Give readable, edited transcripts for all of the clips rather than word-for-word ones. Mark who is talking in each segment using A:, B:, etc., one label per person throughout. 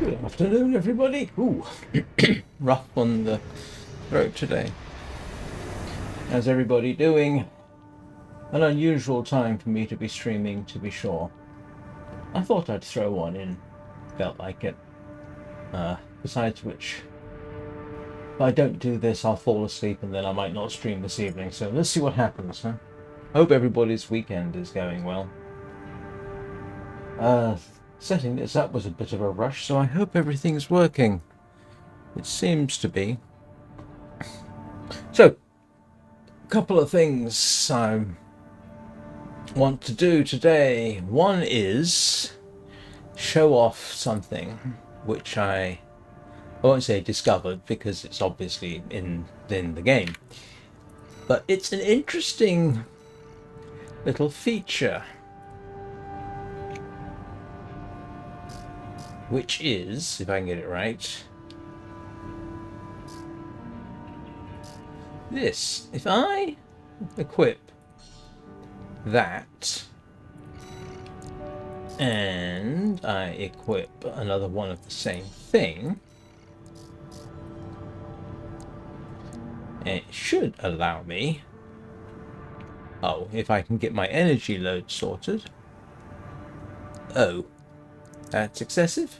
A: Good afternoon, everybody. Ooh, rough on the throat today. How's everybody doing? An unusual time for me to be streaming, to be sure. I thought I'd throw one in. Felt like it. Besides which, if I don't do this, I'll fall asleep and then I might not stream this evening. So let's see what happens, huh? Hope everybody's weekend is going well. Setting this up was a bit of a rush, so I hope everything's working. It seems to be. So, a couple of things I want to do today. One is show off something which I won't say discovered because it's obviously in the game. But it's an interesting little feature, which is, if I can get it right, this. If I equip that and I equip another one of the same thing, it should allow me, oh, if I can get my energy load sorted. Oh, that's excessive?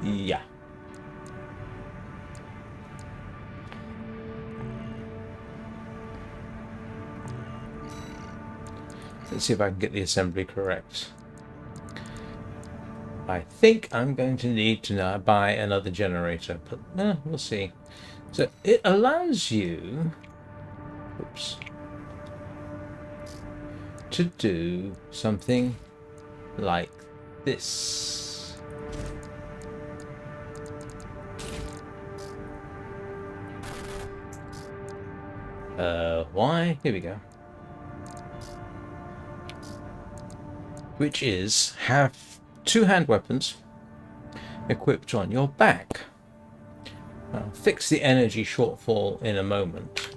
A: Yeah. Let's see if I can get the assembly correct. I think I'm going to need to now buy another generator, but we'll see. So it allows you, oops, to do something like this. Why? Here we go. Which is have two hand weapons equipped on your back. I'll fix the energy shortfall in a moment.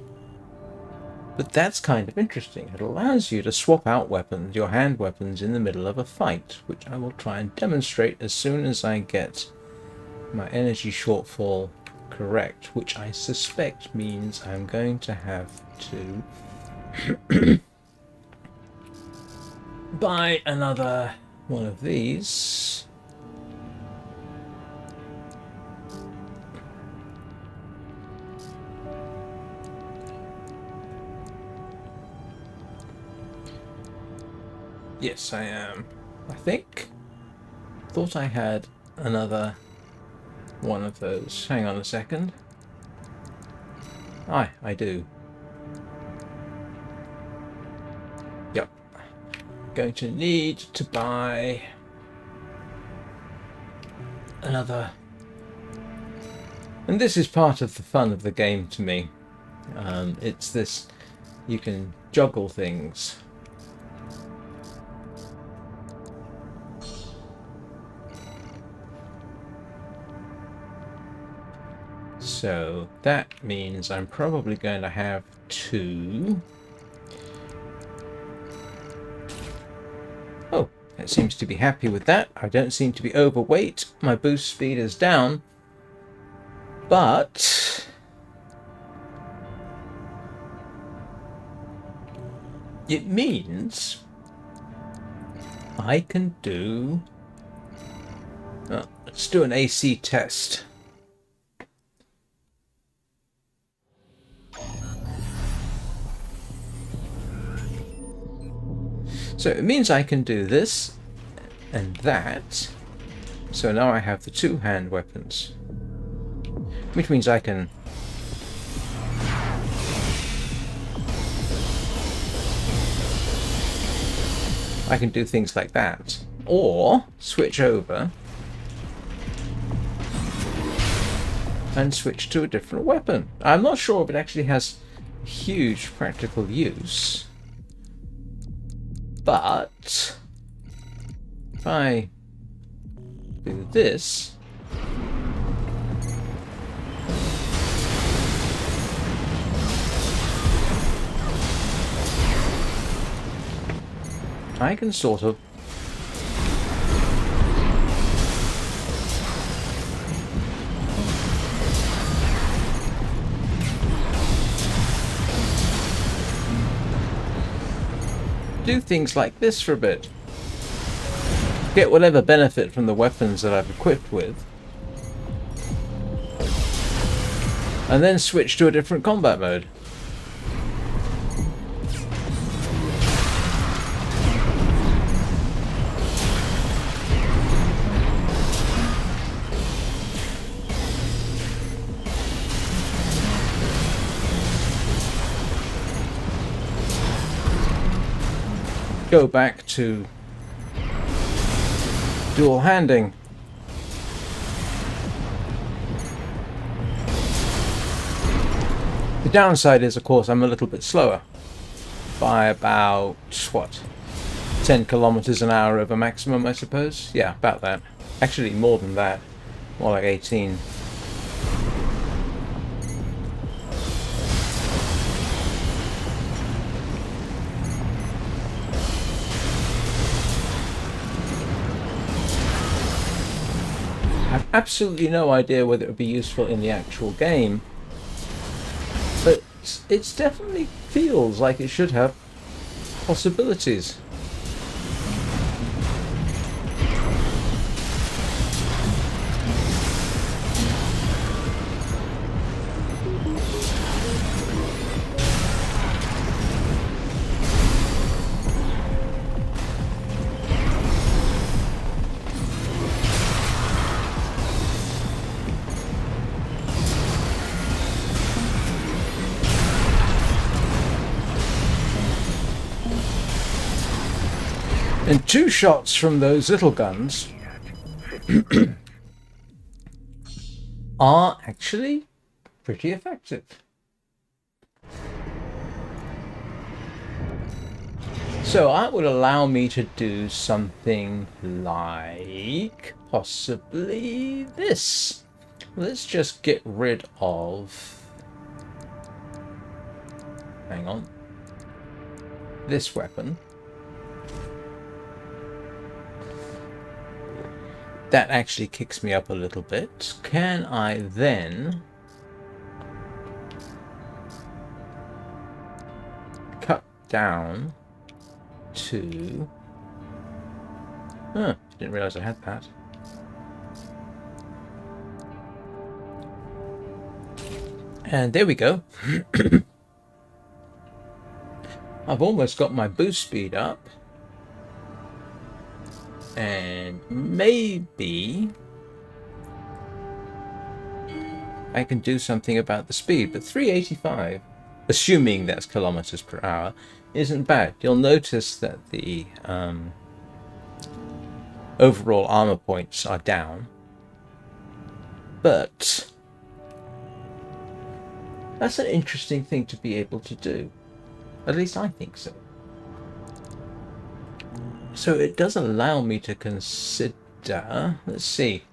A: But that's kind of interesting. It allows you to swap out weapons, your hand weapons, in the middle of a fight, which I will try and demonstrate as soon as I get my energy shortfall correct, which I suspect means I'm going to have to buy another one of these. Yes, I am. I think. Thought I had another one of those. Hang on a second. Aye, I do. Yep. Going to need to buy another. And this is part of the fun of the game to me. It's this, you can juggle things. So that means I'm probably going to have to... Oh, it seems to be happy with that. I don't seem to be overweight. My boost speed is down. But... it means I can do... let's do an AC test. So it means I can do this and that. So now I have the two hand weapons. Which means I can do things like that. Or switch over and switch to a different weapon. I'm not sure if it actually has huge practical use. But if I do this, I can sort of do things like this for a bit. Get whatever benefit from the weapons that I've equipped with. And then switch to a different combat mode. Go back to dual handing. The downside is, of course, I'm a little bit slower by about, what, 10 kilometers an hour over maximum, I suppose? Yeah, about that. Actually, more than that. More like 18. I have absolutely no idea whether it would be useful in the actual game, but it definitely feels like it should have possibilities. And 2 shots from those little guns are actually pretty effective. So that would allow me to do something like possibly this. Let's just get rid of, hang on, this weapon. That actually kicks me up a little bit. Can I then cut down to... Huh, didn't realize I had that. And there we go. I've almost got my boost speed up. And maybe I can do something about the speed, but 385, assuming that's kilometers per hour, isn't bad. You'll notice that the overall armor points are down, but that's an interesting thing to be able to do. At least I think so. So it does allow me to consider, let's see.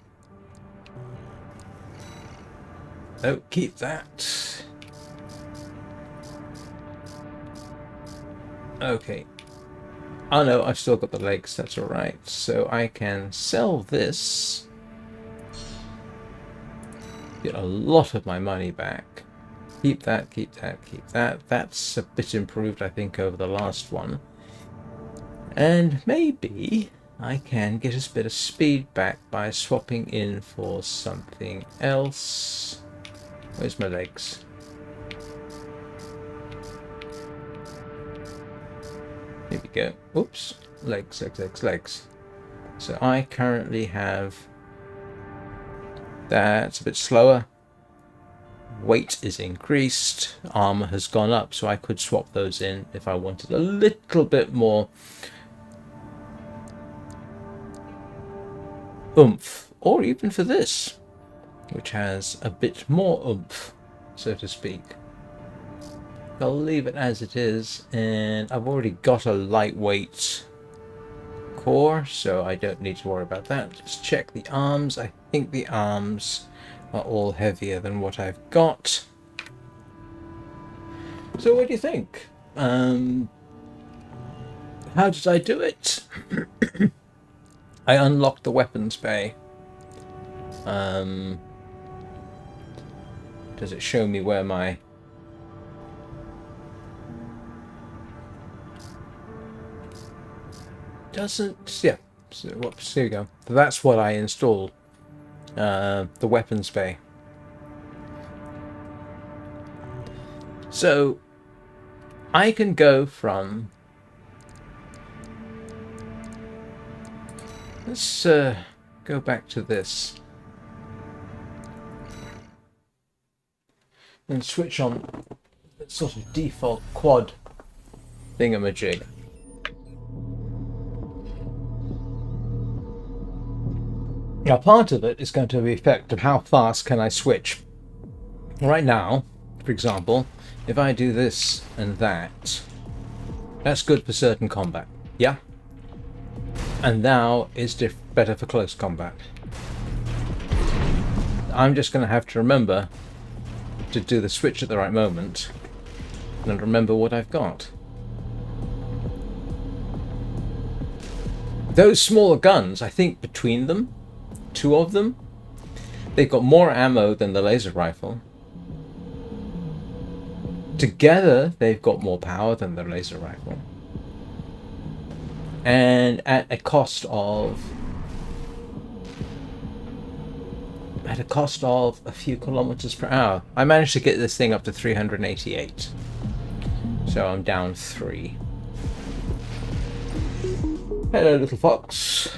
A: Oh, keep that. Okay. Oh no, I've still got the legs, that's alright. So I can sell this. Get a lot of my money back. Keep that, keep that, keep that. That's a bit improved, I think, over the last one. And maybe I can get a bit of speed back by swapping in for something else. Where's my legs? Here we go. Oops. Legs, legs, legs, legs. So I currently have... That's a bit slower. Weight is increased. Armor has gone up, so I could swap those in if I wanted a little bit more oomph, or even for this, which has a bit more oomph, so to speak. I'll leave it as it is, and I've already got a lightweight core, so I don't need to worry about that. Just check the arms. I think the arms are all heavier than what I've got. So what do you think? How did I do it? I unlocked the weapons bay. Does it show me where my... doesn't... Yeah. So, whoops, here we go. That's what I installed. The weapons bay. So, I can go from... Let's go back to this. And switch on the sort of default quad thingamajig. Now, part of it is going to be the effect of how fast can I switch. Right now, for example, if I do this and that, that's good for certain combat. Yeah? And now is better for close combat. I'm just going to have to remember to do the switch at the right moment and remember what I've got. Those smaller guns, I think between them, two of them, they've got more ammo than the laser rifle. Together, they've got more power than the laser rifle. And at a cost of a few kilometers per hour. I managed to get this thing up to 388. So I'm down 3. Hello, little fox.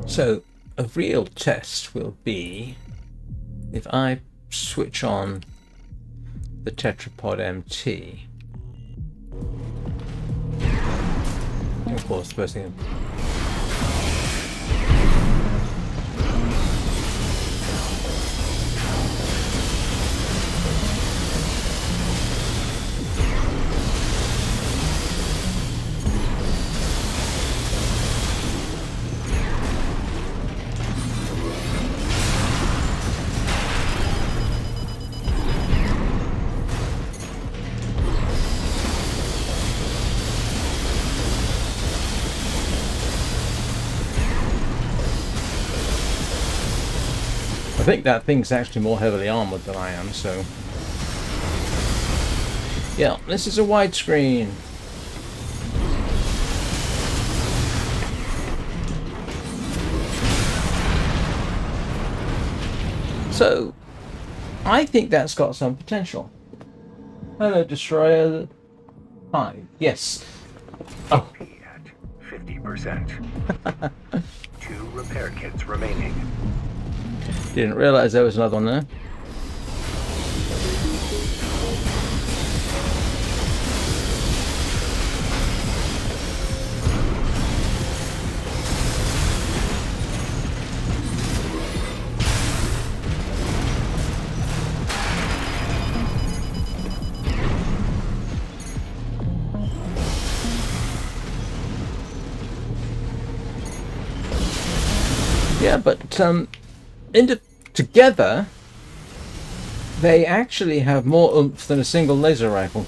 A: So a real test will be if I switch on the Tetrapod MT. Of course, the first thing. I think that thing's actually more heavily armored than I am, so... Yeah, this is a widescreen. So, I think that's got some potential. Hello, Destroyer. Hi. Yes. Oh.
B: At 50%. 2 repair kits remaining.
A: Didn't realize there was another one there. Yeah, but together, they actually have more oomph than a single laser rifle.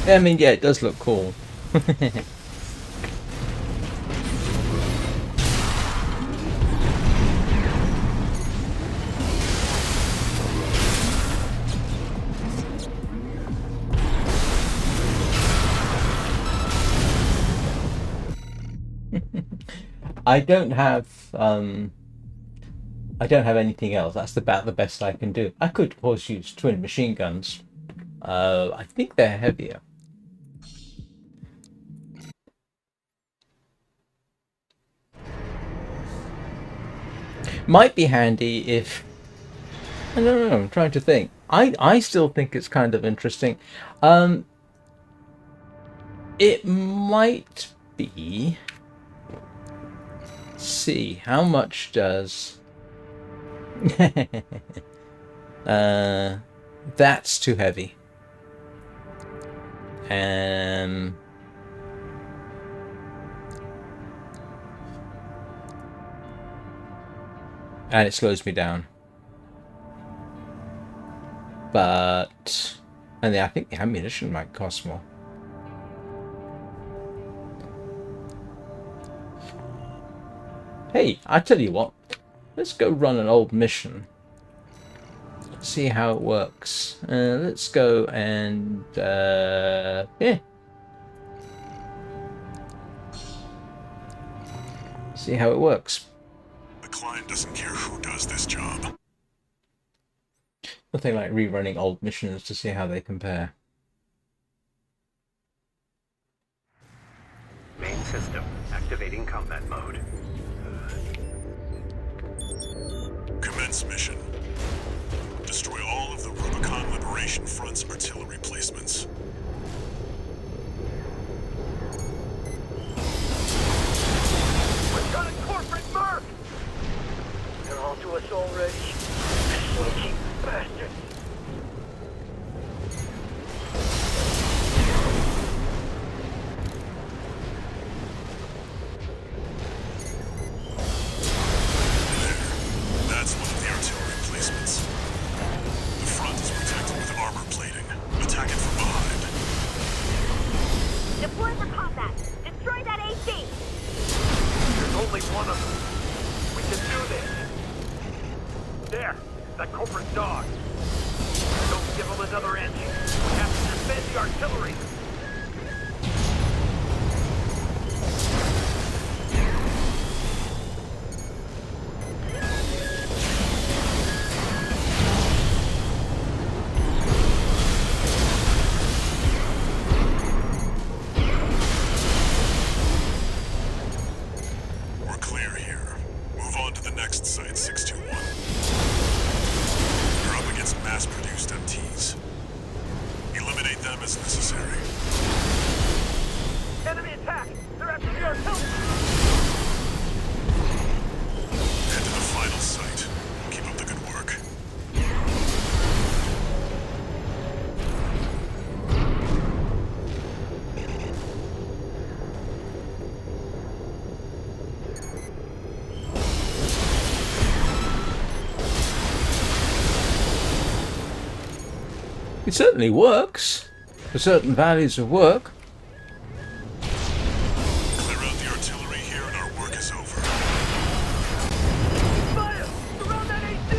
A: I mean, yeah, it does look cool. I don't have anything else. That's about the best I can do. I could, of course, use twin machine guns. I think they're heavier. Might be handy if... I don't know, I'm trying to think. I still think it's kind of interesting. It might be... See, how much does... that's too heavy. And it slows me down. But... And I think the ammunition might cost more. Hey, I tell you what. Let's go run an old mission. see how it works. Let's go and yeah. See how it works.
C: The client doesn't care who does this job.
A: Nothing like rerunning old missions to see how they compare.
B: Main system activating combat mode.
C: Commence mission. Destroy all of the Rubicon Liberation Front's artillery placements.
B: We've got a corporate merc! They're on to us already. Sneaky bastards.
C: That's one of the artillery placements. The front is protected with armor plating. Attack it from behind.
D: Deploy for combat. Destroy that AC.
B: There's only one of them. We can do this. There, that corporate dog. Don't give him another inch. We have to defend the artillery.
C: We're clear here. Move on to the next site, 621. You're up against mass-produced MTs. Eliminate them as necessary.
B: Enemy attack! They're after the artillery!
C: Head to the final site. Keep up the good work.
A: It certainly works for certain values of work.
C: Clear out the artillery here and our work is over.
B: Fire! Around that AC!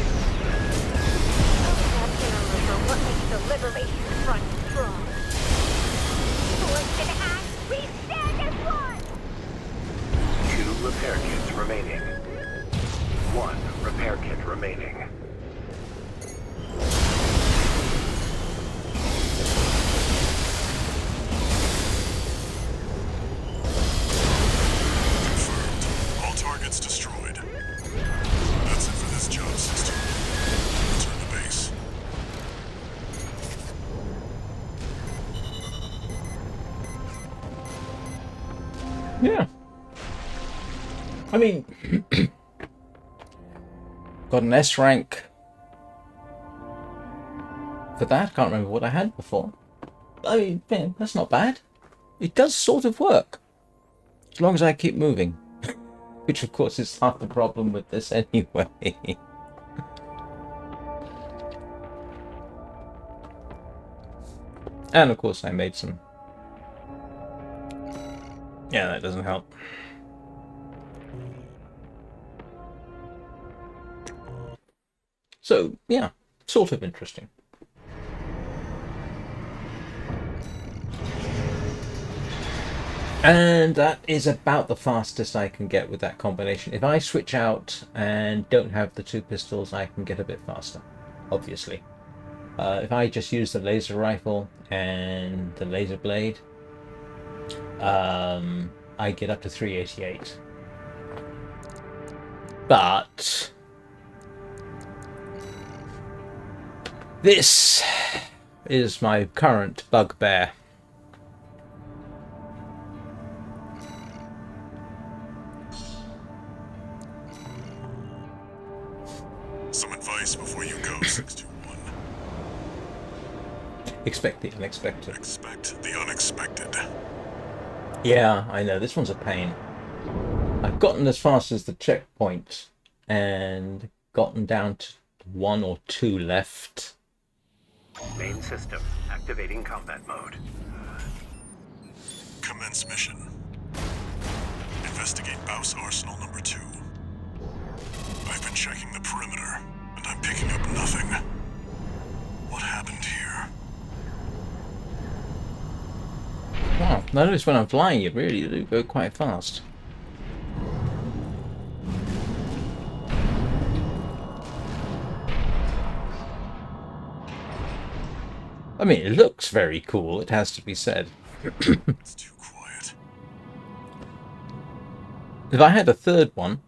D: Capitalism are what makes the Liberation Front strong. Forced to act, we stand as one!
B: 2 repair kits remaining. 1 repair kit remaining.
C: Confirmed. All targets destroyed. That's it for this job, 621. Return to base.
A: Yeah. I mean, got an S rank for that. Can't remember what I had before. I mean, yeah, that's not bad. It does sort of work. As long as I keep moving. Which, of course, is half the problem with this anyway. And, of course, I made some... Yeah, that doesn't help. So, yeah, sort of interesting. And that is about the fastest I can get with that combination. If I switch out and don't have the 2 pistols, I can get a bit faster, obviously. If I just use the laser rifle and the laser blade, I get up to 388. But this is my current bugbear.
C: Some advice before you go, 621.
A: Expect the unexpected.
C: Expect the unexpected.
A: Yeah, I know, this one's a pain. I've gotten as fast as the checkpoint and gotten down to 1 or 2 left.
B: Main system activating combat mode.
C: Commence mission. Investigate Baus Arsenal number 2. I've been checking the perimeter, and I'm picking up nothing. what happened here.
A: Wow, notice when I'm flying, it really do go quite fast. I mean, it looks very cool, it has to be said.
C: It's too quiet.
A: If I had a third one...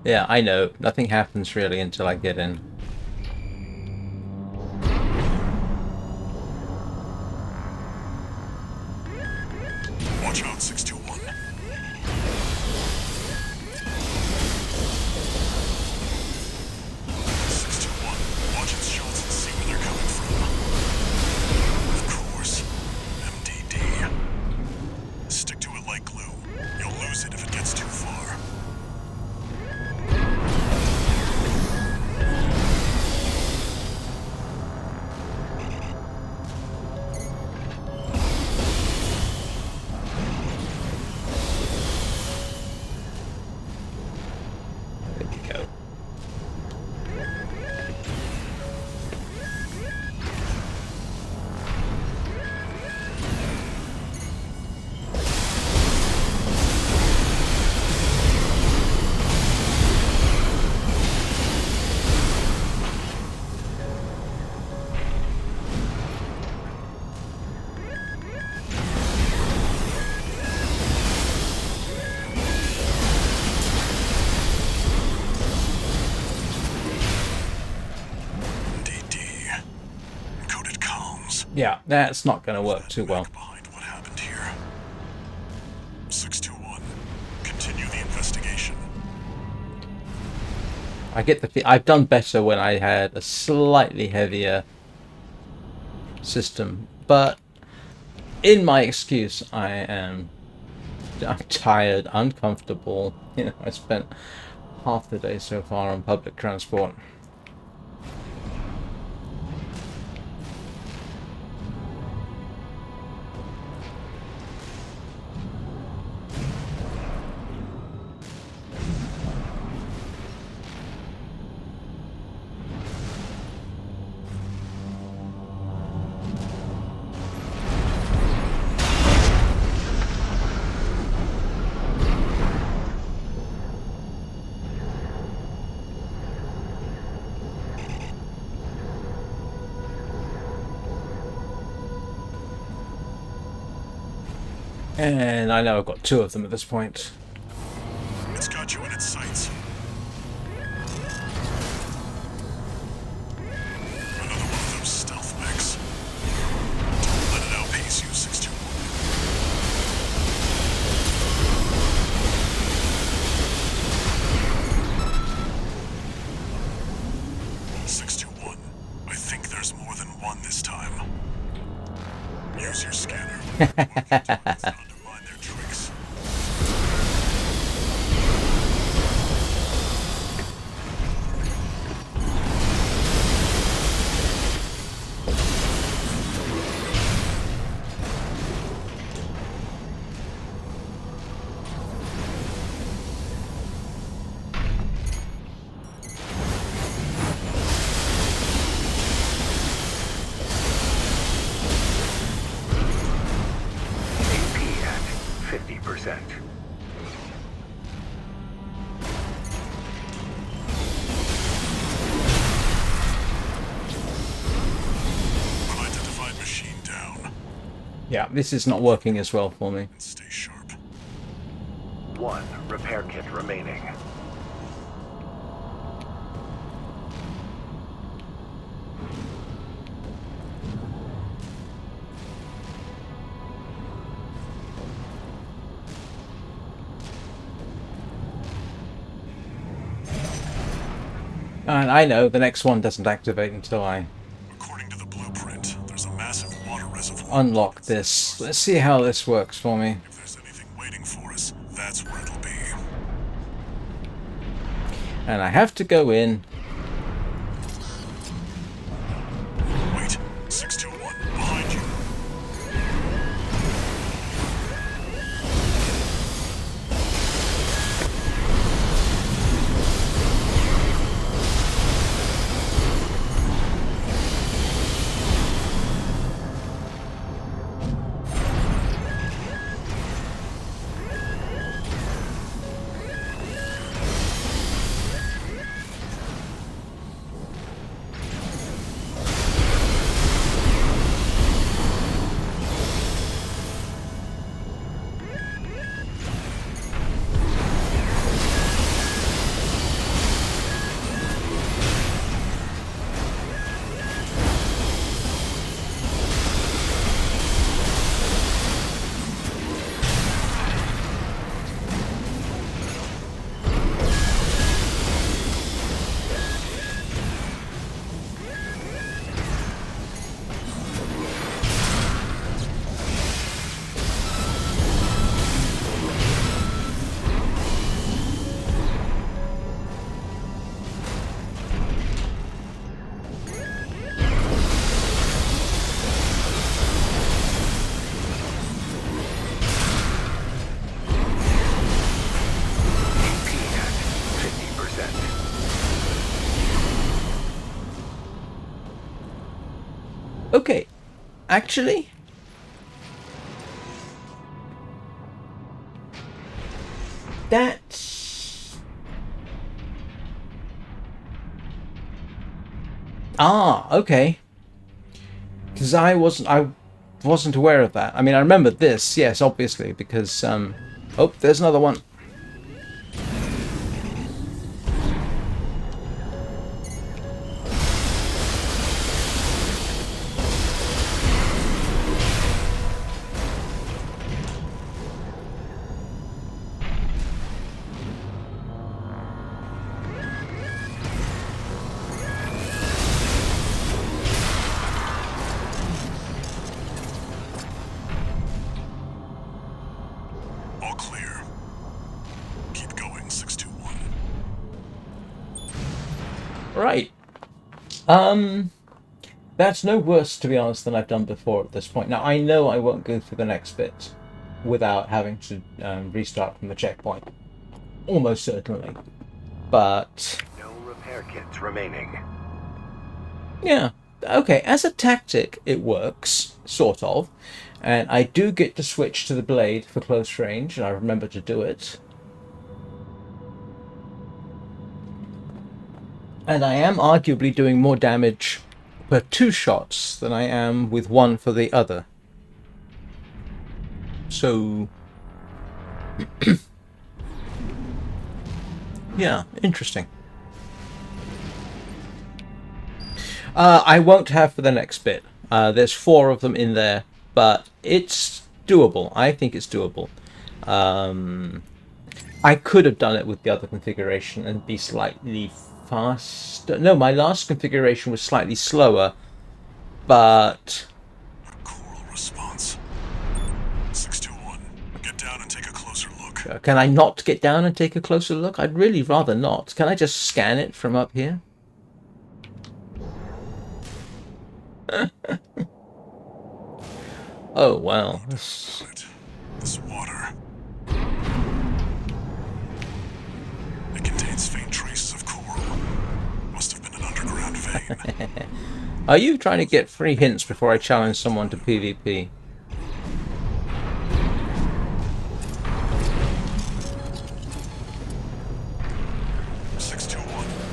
A: Yeah, I know. Nothing happens really until I get in.
C: Watch out, 621. 621. Watch its shots and see where they're coming from. Of course. MDD. Stick to it like glue. You'll lose it if it gets too far.
A: There we go.
C: MDD. Encoded comms.
A: Yeah, that's not going to work too well.
C: Back behind what happened here. 621. Continue the investigation.
A: I get the I've done better when I had a slightly heavier system, but in my excuse, I'm tired, uncomfortable. You know, I spent half the day so far on public transport. And I know I've got two of them at this point.
C: It's got you in its sights. Another one of those stealth mechs. Don't let it outpace you, 621. 621. I think there's more than one this time. Use your scanner. Let's not undermine their tricks.
B: AP at 50%.
C: Unidentified machine down.
A: Yeah, this is not working as well for me.
C: And stay sharp.
B: 1 repair kit remaining.
A: And I know the next one doesn't activate until I
C: According to the blueprint, there's a massive water reservoir.
A: unlock this. Let's see how this works for me.
C: If there's anything waiting for us, that's where it'll be.
A: And I have to go in.
C: Wait, 621, behind you.
A: Okay, actually, that's... Ah, okay. Because I wasn't aware of that. I mean, I remember this, yes, obviously, because oh, there's another one.
C: All clear. Keep going, 621.
A: Right. That's no worse, to be honest, than I've done before at this point. Now, I know I won't go through the next bit without having to restart from the checkpoint. Almost certainly. But,
B: No repair kits remaining.
A: yeah. Okay, as a tactic, it works, sort of. And I do get to switch to the blade for close range, and I remember to do it. And I am arguably doing more damage per 2 shots than I am with one for the other. So... yeah, interesting. I won't have for the next bit. There's 4 of them in there, but it's doable. I think it's doable. I could have done it with the other configuration and be slightly faster. No, my last configuration was slightly slower, but...
C: A coral response. 621. Get down and take a closer look.
A: Can I not get down and take a closer look? I'd really rather not. Can I just scan it from up here? Oh, wow.
C: This water. It contains faint traces of coral. Must have been an underground vein.
A: Are you trying to get free hints before I challenge someone to PvP?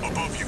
C: Above you.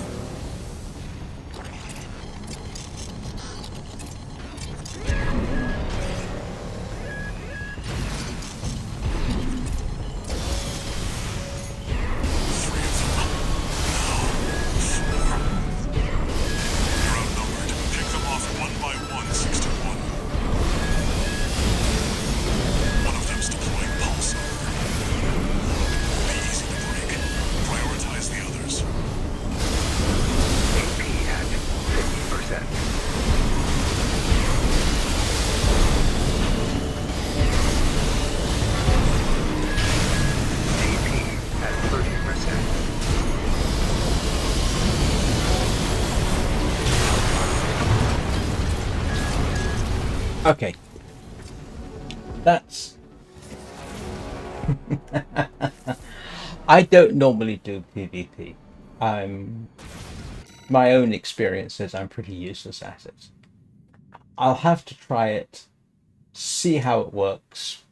A: Okay. That's... I don't normally do PvP. My own experience says I'm pretty useless at it. I'll have to try it, see how it works.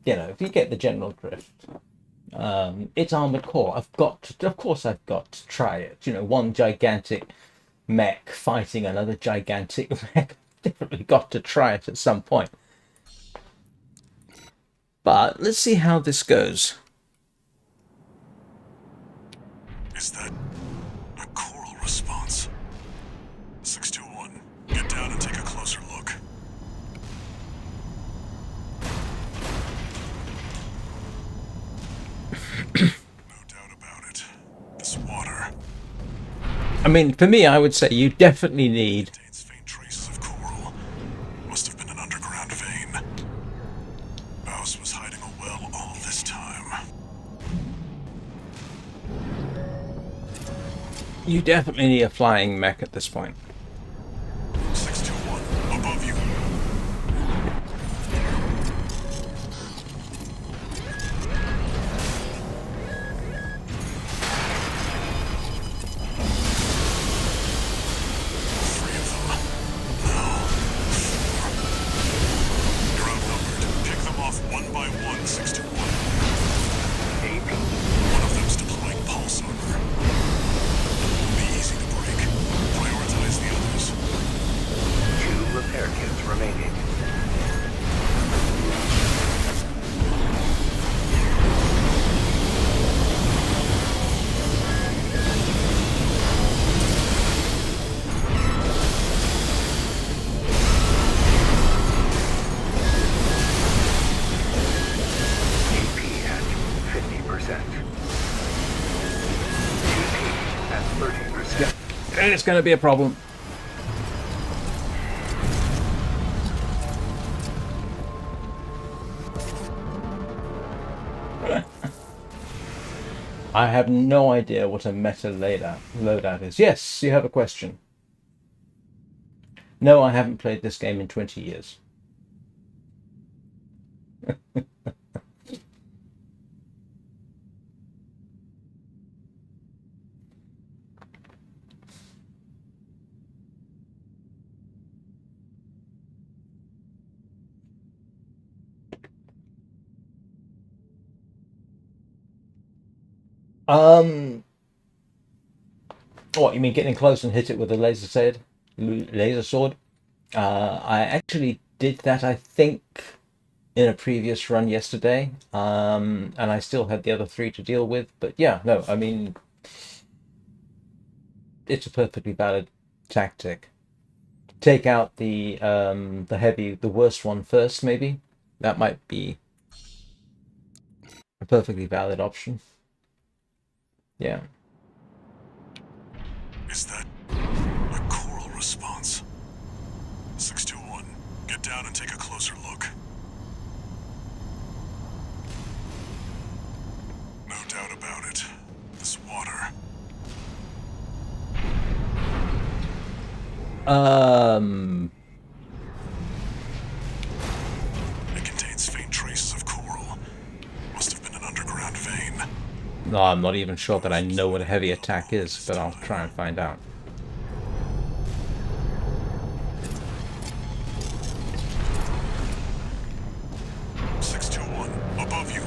A: You know, if you get the general drift. It's Armored Core. Of course I've got to try it. You know, one gigantic mech fighting another gigantic mech. Definitely got to try it at some point. But let's see how this goes.
C: Is that a coral response? 621. Get down and take a closer look. No doubt about it. This water
A: I mean, for me, I would say you definitely need...
C: contains faint traces of coral. Must have been an underground vein. Baus was hiding a well all this time.
A: You definitely need a flying mech at this point.
C: 621. Above you. Three of them.
A: And it's going to be a problem. I have no idea what a meta loadout is. Yes, you have a question. No, I haven't played this game in 20 years. What, you mean getting close and hit it with a laser sword? I actually did that, I think, in a previous run yesterday, and I still had the other 3 to deal with. But yeah, no, I mean, it's a perfectly valid tactic. Take out the worst one first, maybe. That might be a perfectly valid option. Yeah.
C: Is that a coral response? 621, get down and take a closer look. No doubt about it. This water. It contains faint traces of coral. Must have been an underground vein.
A: No, I'm not even sure that I know what a heavy attack is, but I'll try and find out.
C: Above you.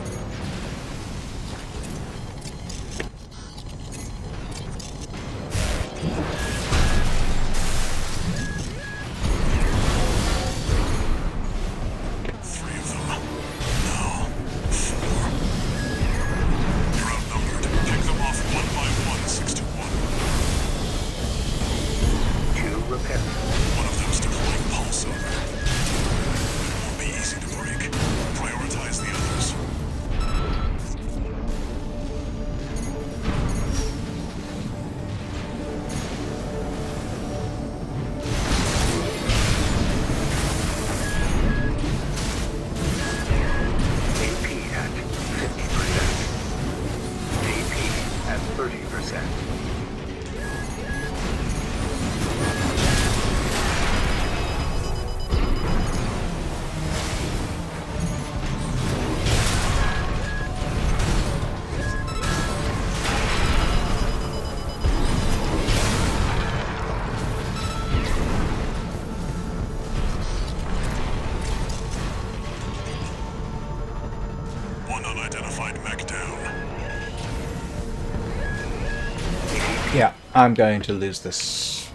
A: Yeah, I'm going to lose this.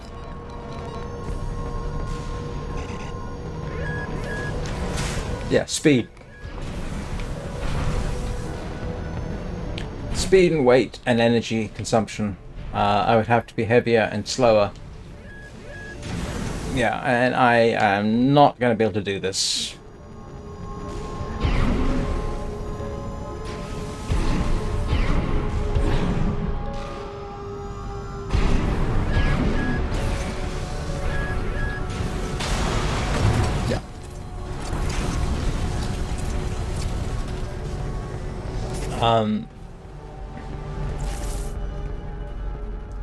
A: Yeah, speed. Speed and weight and energy consumption. I would have to be heavier and slower. Yeah, and I am not going to be able to do this.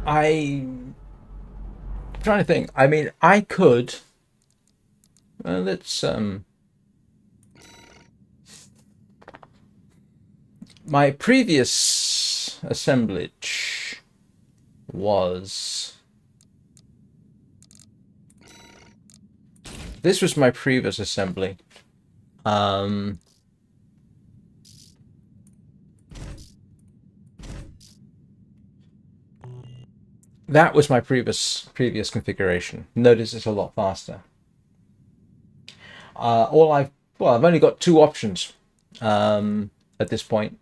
A: I'm trying to think. I mean, I could. Well, let's my previous assemblage was. This was my previous assembly. That was my previous configuration. Notice it's a lot faster. I've only got 2 options at this point.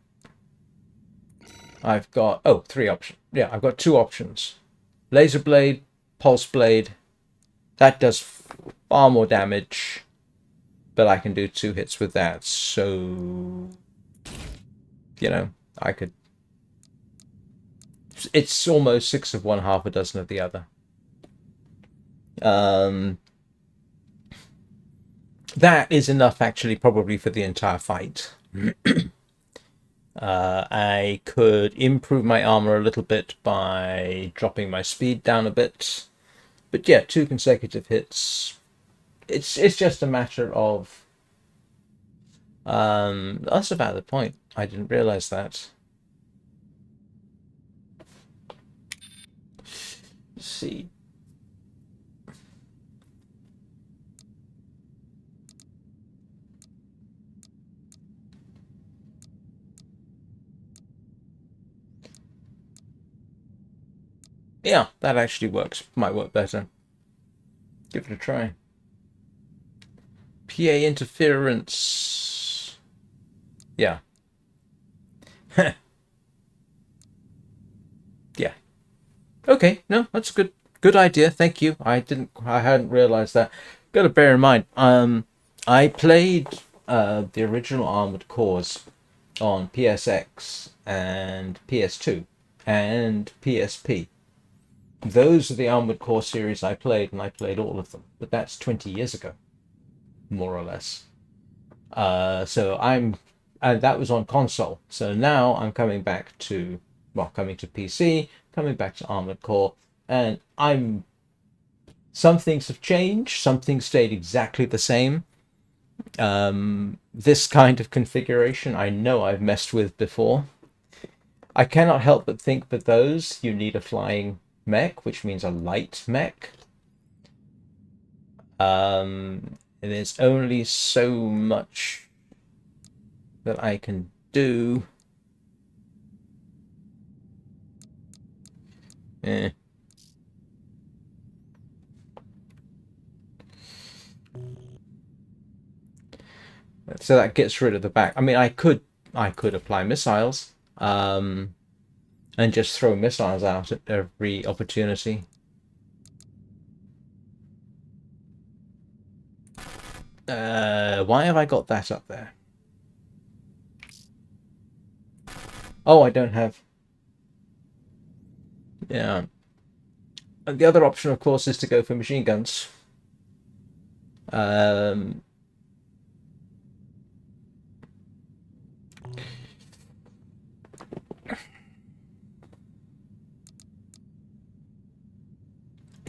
A: I've got 3 options. Yeah, I've got 2 options: laser blade, pulse blade. That does far more damage, but I can do 2 hits with that. So, you know, I could. It's almost 6 of one, half a dozen of the other. Um, that is enough, actually, probably for the entire fight. I could improve my armor a little bit by dropping my speed down a bit. But yeah, 2 consecutive hits. It's just a matter of... that's about the point. I didn't realize that. Let's see. Yeah, that actually works. Might work better. Give it a try. PA interference. Yeah. Yeah. Okay, no, that's a good idea. Thank you. I hadn't realized that. Got to bear in mind, I played the original Armored Cores on PSX and PS2 and PSP. Those are the Armored Core series I played, and I played all of them. But that's 20 years ago, more or less. And that was on console. So now I'm coming back to, coming to PC, coming back to Armored Core, and some things have changed, some things stayed exactly the same. This kind of configuration I know I've messed with before. I cannot help but think that those, you need a flying mech, which means a light mech. And there's only so much that I can do. So that gets rid of the back. I mean, I could apply missiles, and just throw missiles out at every opportunity. Why have I got that up there? Oh, I don't have... Yeah. And the other option, of course, is to go for machine guns. Do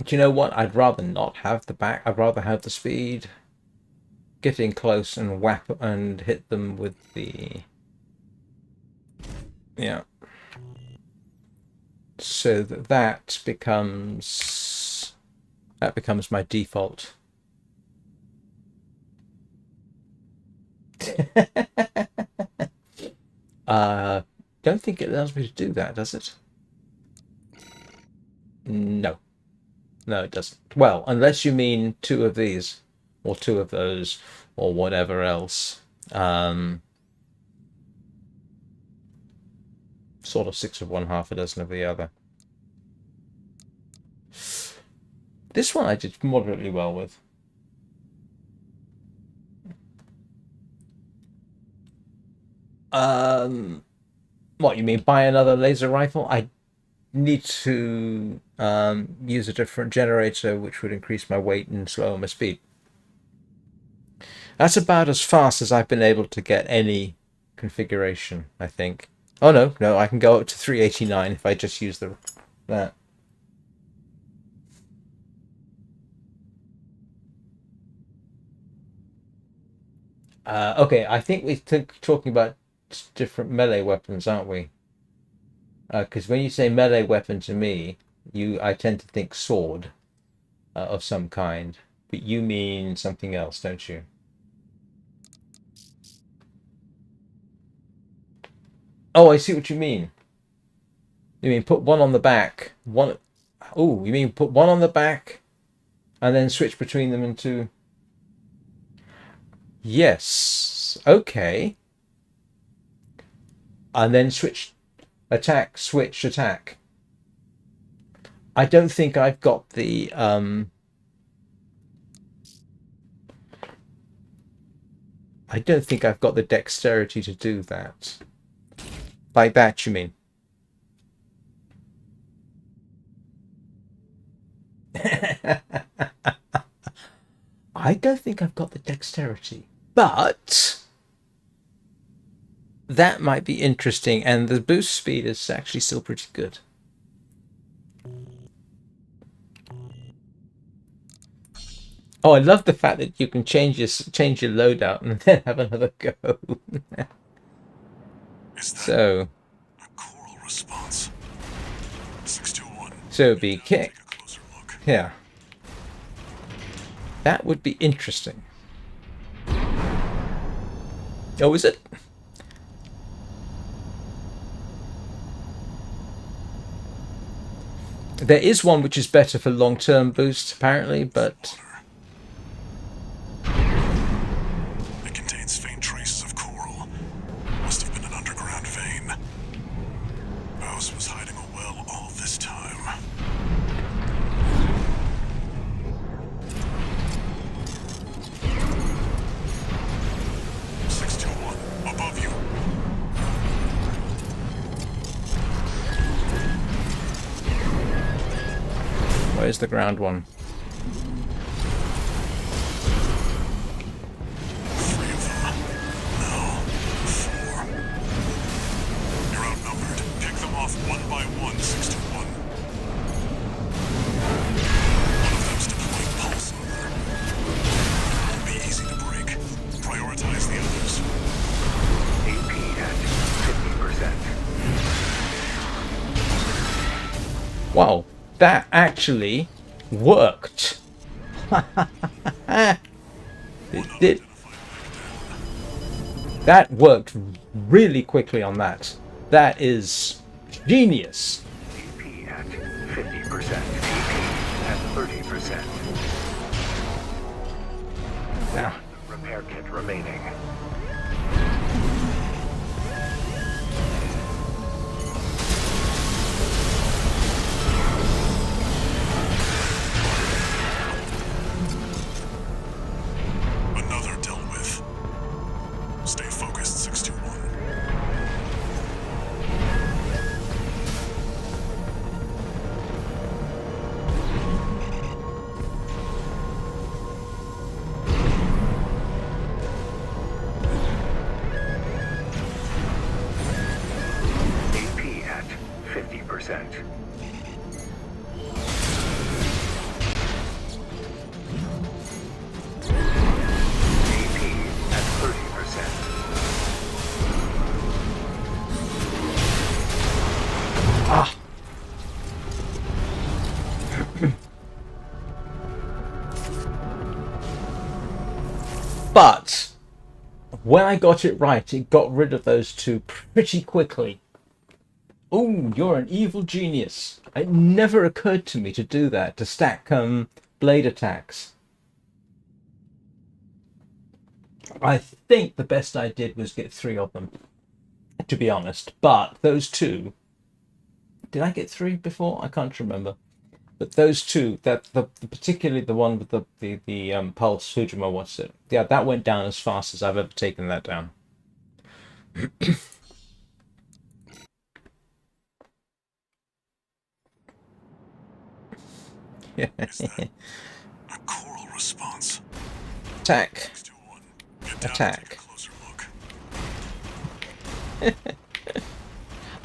A: you know what? I'd rather not have the back. I'd rather have the speed. Get in close and whap and hit them with the... Yeah. So that becomes my default. Don't think it allows me to do that, does it? No. No, it doesn't. Well, unless you mean 2 of these, or 2 of those, or whatever else. Sort of 6 of one, half a dozen of the other. This one I did moderately well with. What, you mean buy another laser rifle? I need to use a different generator, which would increase my weight and slow my speed. That's about as fast as I've been able to get any configuration, I think. Oh no, I can go up to 389 if I just use that. Okay, I think we're talking about different melee weapons, aren't we? Because when you say melee weapon to me, I tend to think sword of some kind, but you mean something else, don't you? Oh, I see what you mean. You mean put one on the back, one... Oh, you mean put one on the back and then switch between them into... Yes, okay. And then switch, attack, switch, attack. I don't think I've got the... I don't think I've got the dexterity to do that. Like that, you mean? I don't think I've got the dexterity, but that might be interesting, and the boost speed is actually still pretty good. Oh, I love the fact that you can change your loadout and then have another go.
C: Is that
A: So
C: a choral response? 621.
A: so it'd be kick.
C: Take a closer look.
A: Yeah. That would be interesting. Oh, is it? There is one which is better for long-term boost, apparently, but
C: It contains faint traces of coral. Must have been an underground vein. Bowes was hiding a well all this time. Above you.
A: where's the ground one?
C: 3 of them. No, 4. You're outnumbered. Pick them off one by one, 621. One of them's deploying pulse armor. Won't be easy to break. Prioritize the others.
B: AP at 50%.
A: Wow, that actually worked. It did. That worked really quickly on that. That is genius.
B: AP at 50%. AP at 30%.
A: Now,
B: Repair kit remaining.
C: Another dealt with. Stay focused, 621.
B: AP at 50%. AP at 30%.
A: ah. But when I got it right, it got rid of those two pretty quickly. Oh, you're an evil genius. It never occurred to me to do that, to stack blade attacks. I think the best I did was get 3 of them, to be honest. But those two, did I get 3 before? I can't remember. But those two, particularly the one with the pulse Fujima, what's it? Yeah, that went down as fast as I've ever taken that down.
C: Is that a choral response?
A: Attack.
C: 621. Get down
A: Attack.
C: and take a closer look.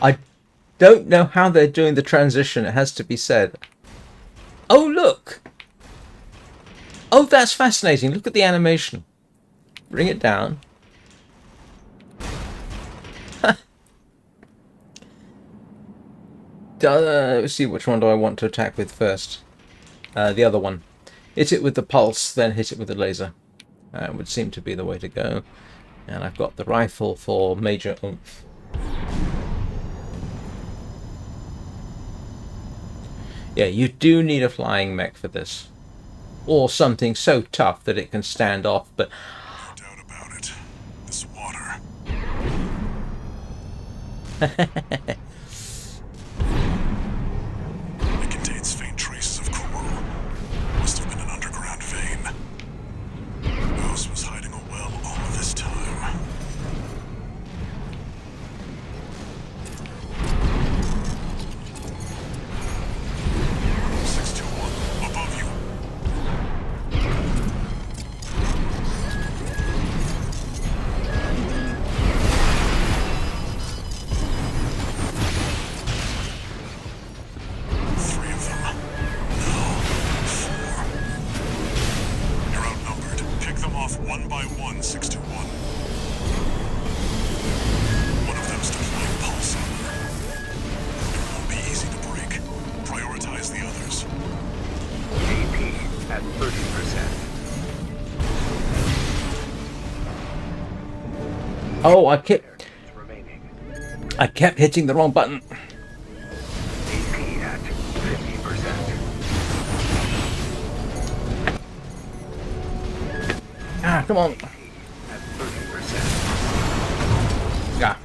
A: I don't know how they're doing the transition, it has to be said. Oh, look! Oh, that's fascinating. Look at the animation. Bring it down. Let's see, which one do I want to attack with first? The other one. Hit it with the pulse, then hit it with the laser. Would seem to be the way to go. And I've got the rifle for major oomph. Yeah, you do need a flying mech for this. Or something so tough that it can stand off, but
C: No doubt about it. This water. It contains faint traces of coral. Must have been an underground vein. Bowes was hiding a well all this time. Above you. One by one, 621. One of them's deploying pulse armor. It won't be easy to break. Prioritize the others.
B: AP at 30%.
A: Oh,
B: Seconds remaining.
A: I kept hitting the wrong button.
B: AP at 50%.
A: Ah, come on.
B: AP at 30%.
A: Yeah.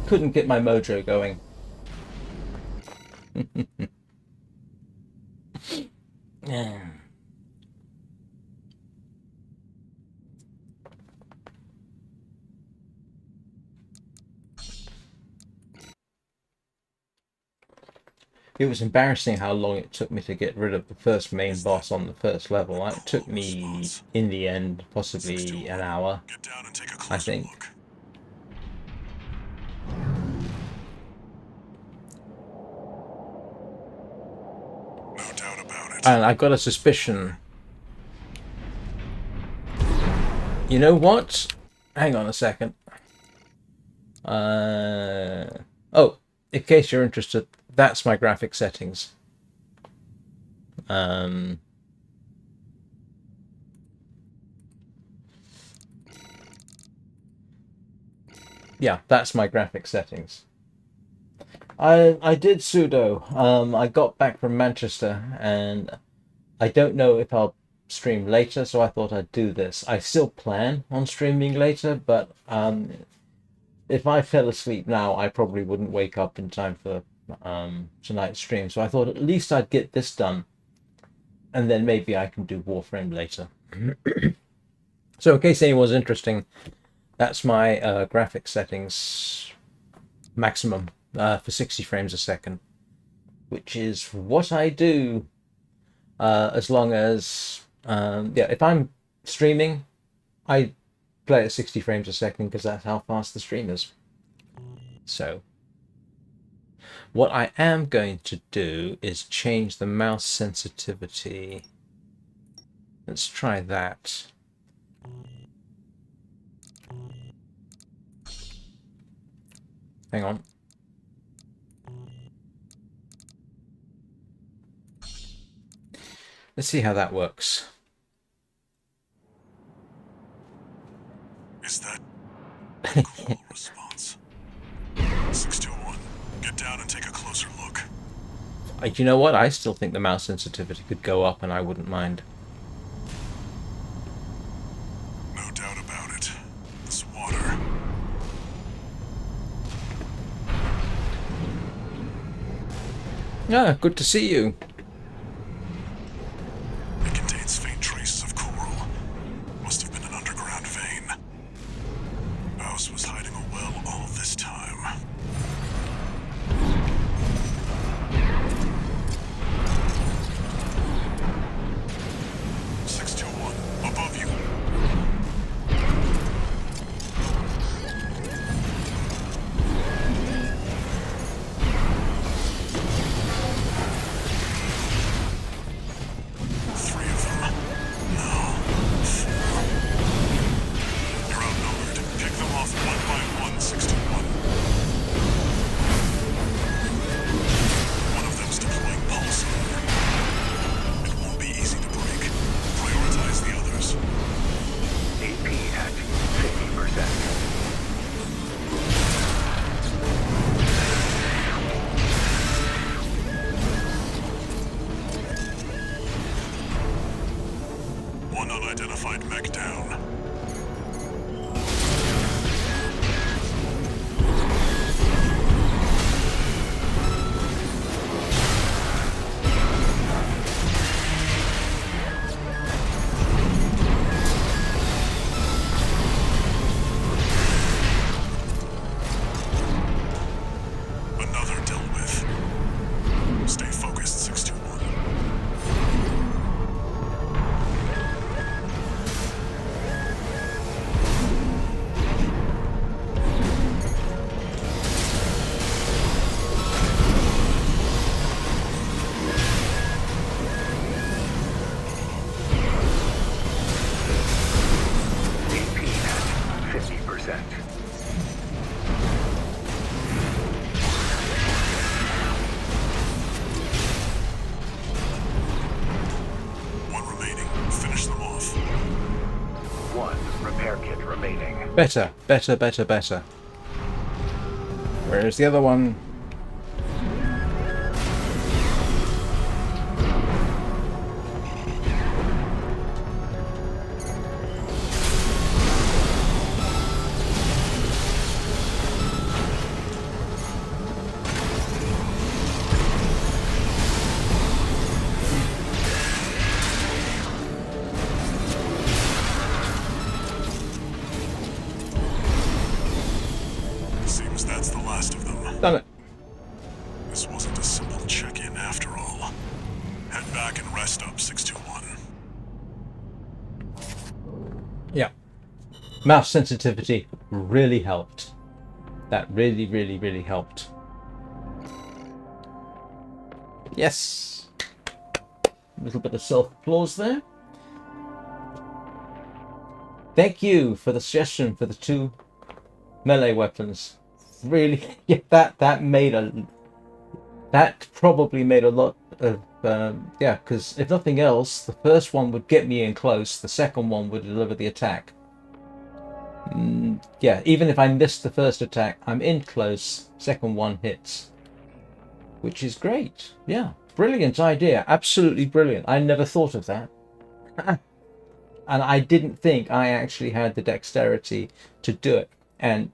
A: Couldn't get my mojo going. Yeah. It was embarrassing how long it took me to get rid of the first main boss on the first level. It took me, in the end, possibly an hour.
C: Get down and take a
A: I
C: closer
A: think.
C: look. No doubt about it.
A: And I got a suspicion. You know what? Hang on a second. Oh, in case you're interested, that's my graphic settings. Yeah, that's my graphic settings. I did sudo. I got back from Manchester, and I don't know if I'll stream later, so I thought I'd do this. I still plan on streaming later, but if I fell asleep now, I probably wouldn't wake up in time for tonight's stream. So I thought at least I'd get this done, and then maybe I can do Warframe later. So in case anyone's interested, that's my graphic settings maximum for 60 frames a second, which is what I do as long as, yeah, if I'm streaming, I play at 60 frames a second because that's how fast the stream is. So what I am going to do is change the mouse sensitivity. Let's try that. Hang on. Let's see how that works.
C: Is that a cool response? 621. Get down and take a closer look.
A: You know what? I still think the mouse sensitivity could go up, and I wouldn't mind.
C: No doubt about it. This water.
A: Ah, good to see you.
C: It contains faint traces of coral. Must have been an underground vein. House was hiding a well all this time. Above you. Three of them. No. Four. You're outnumbered. Pick them off one by one, 621. One of them's deploying pulse armor. It won't be easy to break. Prioritize the others.
B: AP at 50%.
C: One unidentified mech down. Another dealt with. Stay focused, 621.
A: Better, better, better, better. Whereas the other one...
C: Seems that's the last of them.
A: Done it.
C: This wasn't a simple check-in after all. Head back and rest up, 621.
A: Yeah. Mouse sensitivity really helped. That really, really, really helped. Yes. A little bit of self-applause there. Thank you for the suggestion for the 2 melee weapons. Really, yeah, that made a... That probably made a lot of... yeah, because if nothing else, the first one would get me in close, the second one would deliver the attack. Yeah, even if I missed the first attack, I'm in close, second one hits. Which is great. Yeah, brilliant idea. Absolutely brilliant. I never thought of that. And I didn't think I actually had the dexterity to do it. And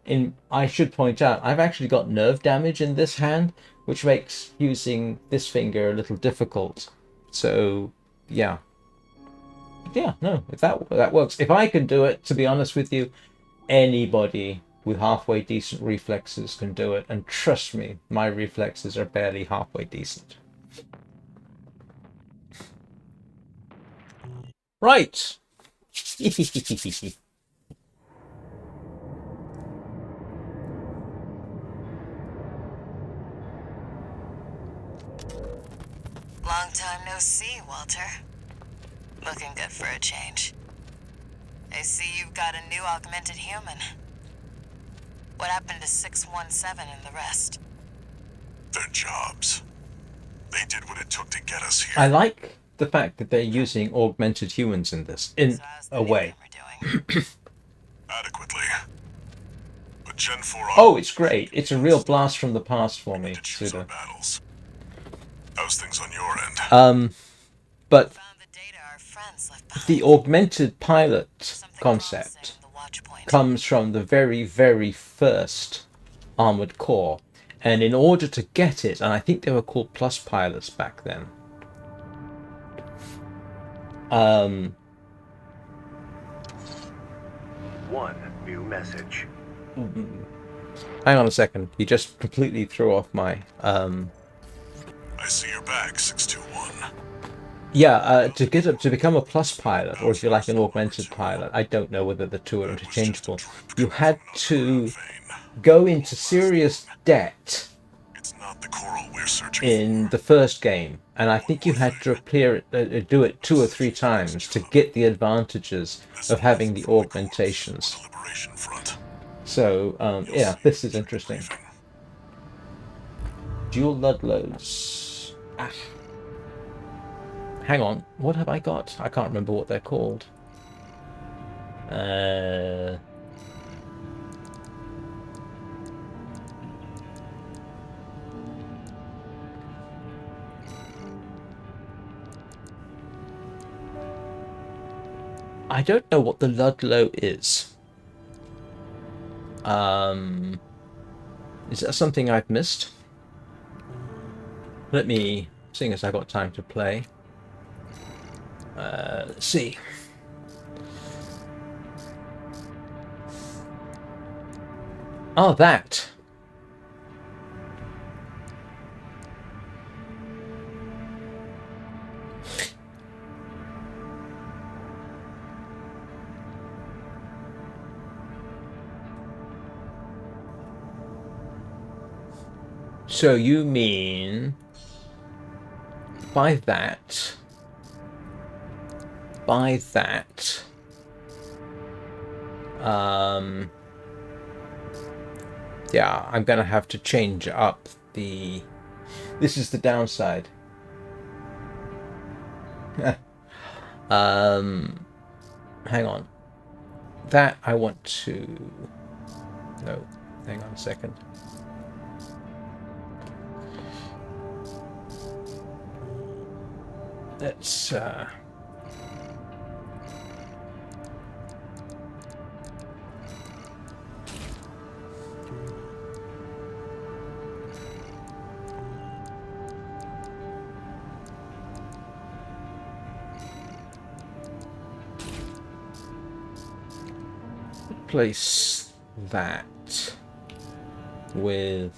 A: I should point out, I've actually got nerve damage in this hand, which makes using this finger a little difficult. So, yeah. Yeah, no, if that works. If I can do it, to be honest with you, anybody with halfway decent reflexes can do it. And trust me, my reflexes are barely halfway decent. Right.
E: Long time no see, Walter. Looking good for a change. I see you've got a new augmented human. What happened to 617 and the rest?
C: Their jobs. They did what it took to get us here.
A: I like the fact that they're using augmented humans in this, in
E: So how's the
A: a way.
E: newcomer doing?
C: Adequately. But Gen 4...
A: Oh, it's great. It's a real blast from the past for me,
C: to choose our
A: Suda.
C: battles. How's things on your end?
A: But
E: Found the data our friends left behind.
A: the augmented pilot
E: Something
A: concept
E: promising in the watch point.
A: comes from the very, very first Armored Core. And in order to get it, and I think they were called Plus Pilots back then,
B: One new message.
A: hang on a second. You just completely threw off my...
C: I see you're back, 621.
A: Yeah, to become a plus pilot, or if you like an augmented pilot, I don't know whether the two are interchangeable. You had to go into serious debt
C: It's not the coral we're searching
A: in the first game, and I think you had to do it 2 or 3 times to get the advantages of having the augmentations.
C: for. Liberation Front.
A: So, yeah, this is interesting. Dual Ludlows. Ah. Hang on, what have I got? I can't remember what they're called. I don't know what the Ludlow is. Is that something I've missed? Let me, seeing as I got time to play. Let's see. Oh, that. So you mean by that, yeah, I'm gonna have to change up the, this is the downside. Hang on. that I want to... No, hang on a second. Let's... place that with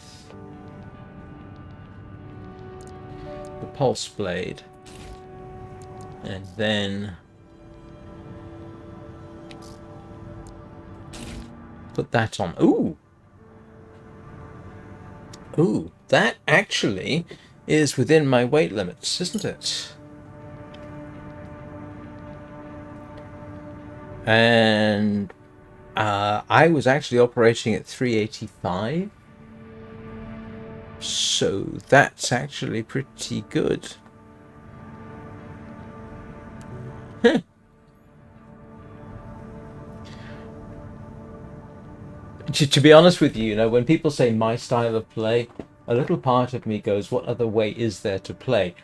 A: the pulse blade, and then put that on. Ooh! Ooh, that actually is within my weight limits, isn't it? And I was actually operating at 385, so that's actually pretty good. To be honest with you, when people say my style of play, a little part of me goes, what other way is there to play?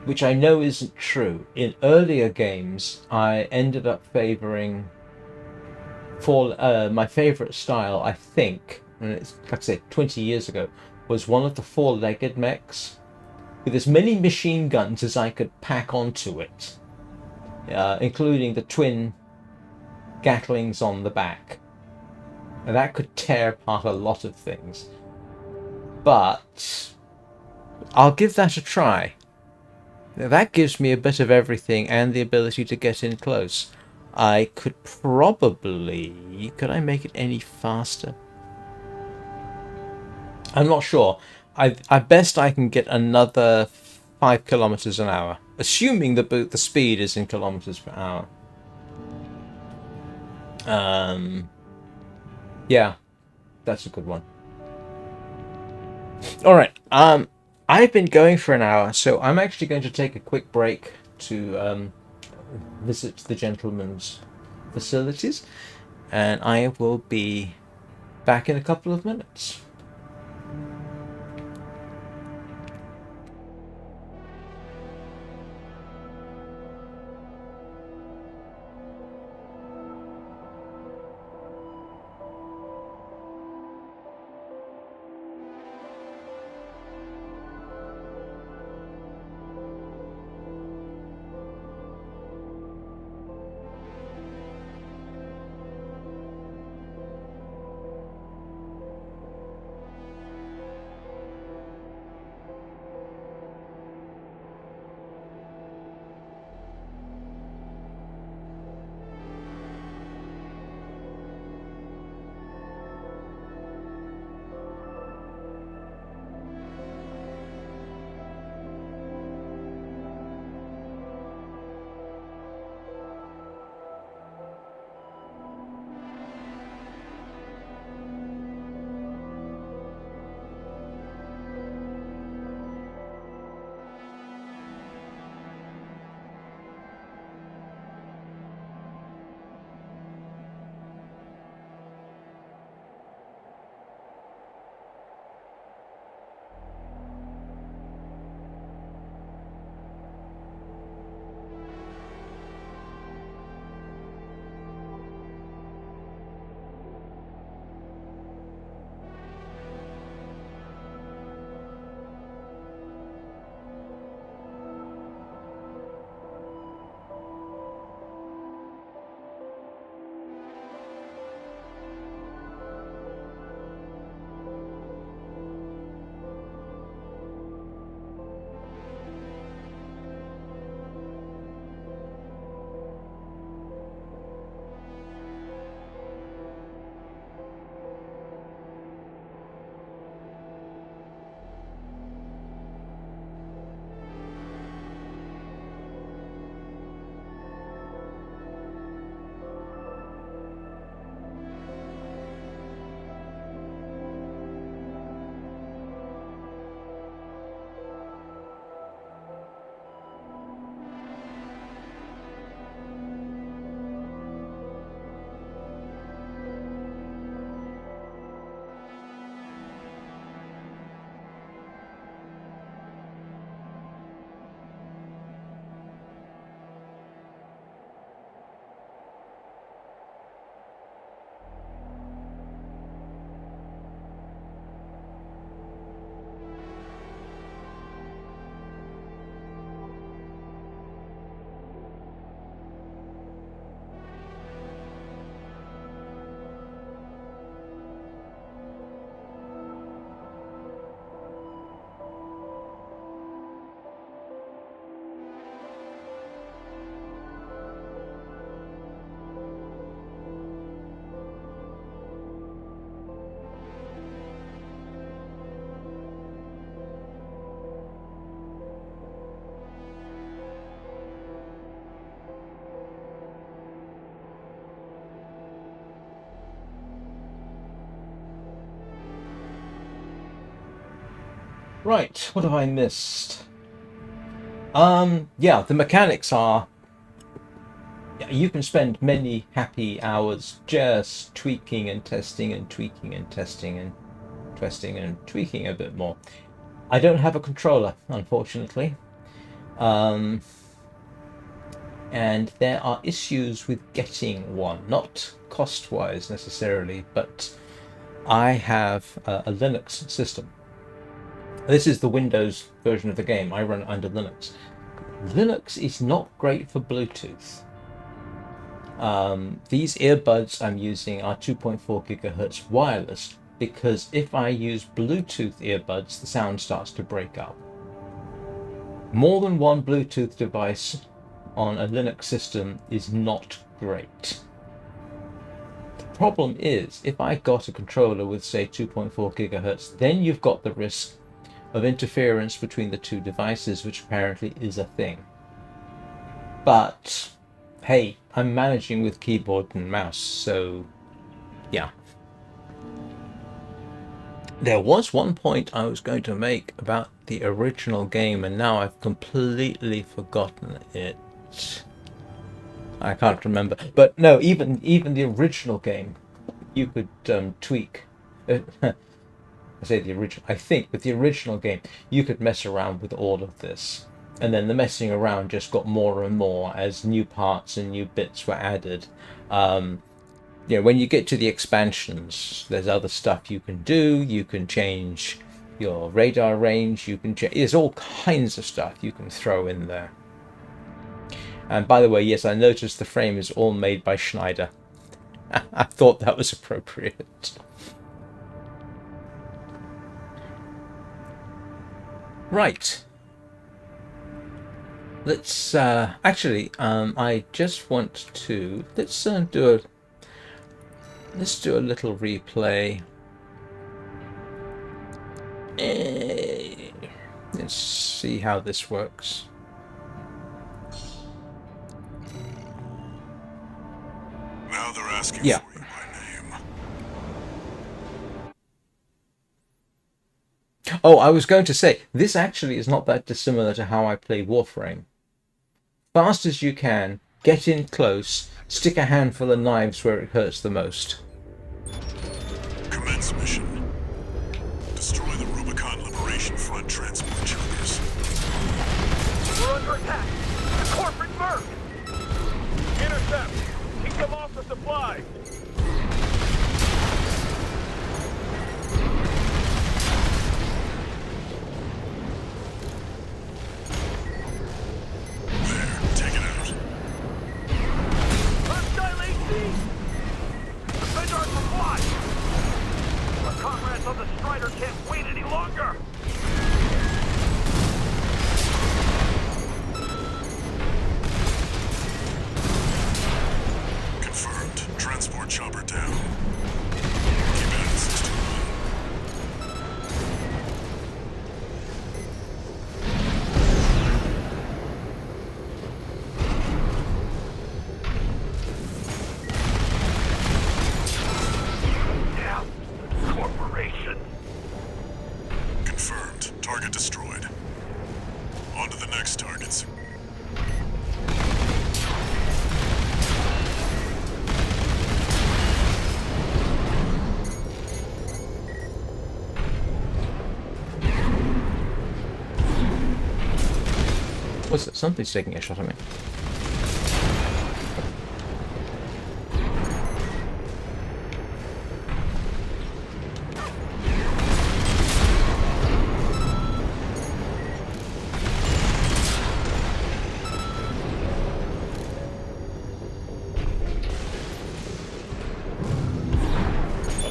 A: Which I know isn't true. In earlier games, I ended up favoring my favorite style, I think, and it's like I said 20 years ago, was one of the four-legged mechs with as many machine guns as I could pack onto it, including the twin Gatlings on the back, and that could tear apart a lot of things. But I'll give that a try. Now, that gives me a bit of everything and the ability to get in close. I could probably... Could I make it any faster? I'm not sure. I best I can get another 5 kilometers an hour, assuming the speed is in kilometers per hour. Yeah, that's a good one. All right. I've been going for an hour, so I'm actually going to take a quick break to visit the gentleman's facilities, and I will be back in a couple of minutes. Right, what have I missed? Yeah, the mechanics are... You can spend many happy hours just tweaking and testing and tweaking and testing and testing and tweaking a bit more. I don't have a controller, unfortunately. And there are issues with getting one, not cost-wise necessarily, but I have a Linux system. This is the Windows version of the game. I run it under Linux. Linux is not great for Bluetooth. These earbuds I'm using are 2.4 gigahertz wireless, because if I use Bluetooth earbuds, the sound starts to break up. More than one Bluetooth device on a Linux system is not great. The problem is, if I got a controller with, say, 2.4 gigahertz, then you've got the risk of interference between the two devices, which apparently is a thing. But hey, I'm managing with keyboard and mouse, so yeah. There was one point I was going to make about the original game, and now I've completely forgotten it. I can't remember. But no, even the original game, you could tweak. I say the original. I think with the original game, you could mess around with all of this. And then the messing around just got more and more as new parts and new bits were added. You know, when you get to the expansions, there's other stuff you can do. You can change your radar range. You can change. There's all kinds of stuff you can throw in there. And by the way, yes, I noticed the frame is all made by Schneider. I thought that was appropriate. Right. Let's actually. I just want to let's do a little replay. Let's see how this works.
C: Now they're asking
A: Yeah.
C: for you by name.
A: Oh, I was going to say, this actually is not that dissimilar to how I play Warframe. Fast as you can, get in close, stick a handful of knives where it hurts the most.
C: Commence mission. Destroy the Rubicon Liberation Front transport choppers.
B: We're under attack! The corporate merc! Intercept! Keep them off the supply!
C: There, take it out.
B: Hostile AC! Defend our supply! Our comrades on the Strider can't wait any longer!
C: Confirmed. Transport chopper down. Keep it at 61.
B: Yeah, corporation.
C: Confirmed. Target destroyed. On to the next targets.
A: What's it? Something's taking a shot at me.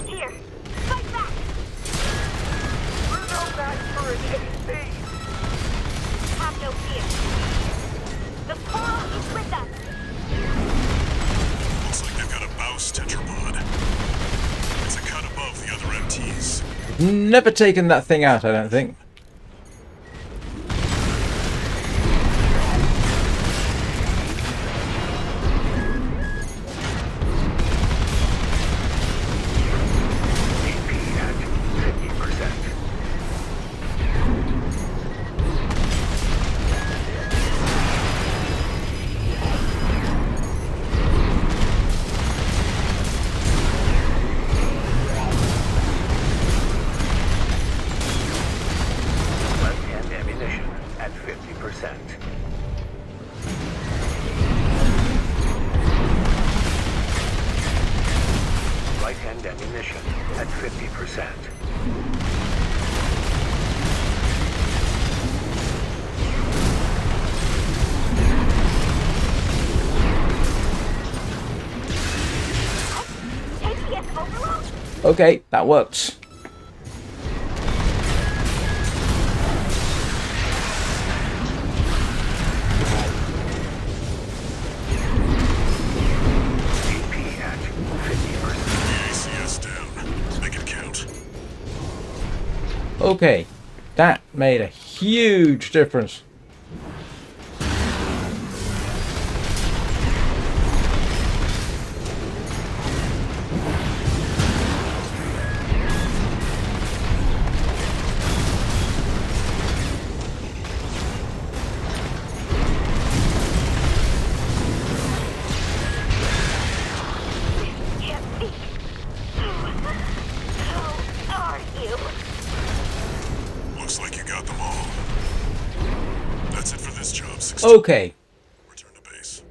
D: Here, fight back!
B: We're no match for an AC!
D: Have no fear. The Coral is with us.
C: Looks like they've got a Baus tetrapod. It's a cut above the other MTs.
A: Never taken that thing out, I don't think.
B: AP at 50%.
A: Okay, that works.
B: AP at 50%.
C: ACS down. Make it count.
A: Okay, that made a huge difference.
D: Can't be. Who are you?
C: Looks like you got them all. That's it for this job, 16.
A: Okay,
C: Return to base.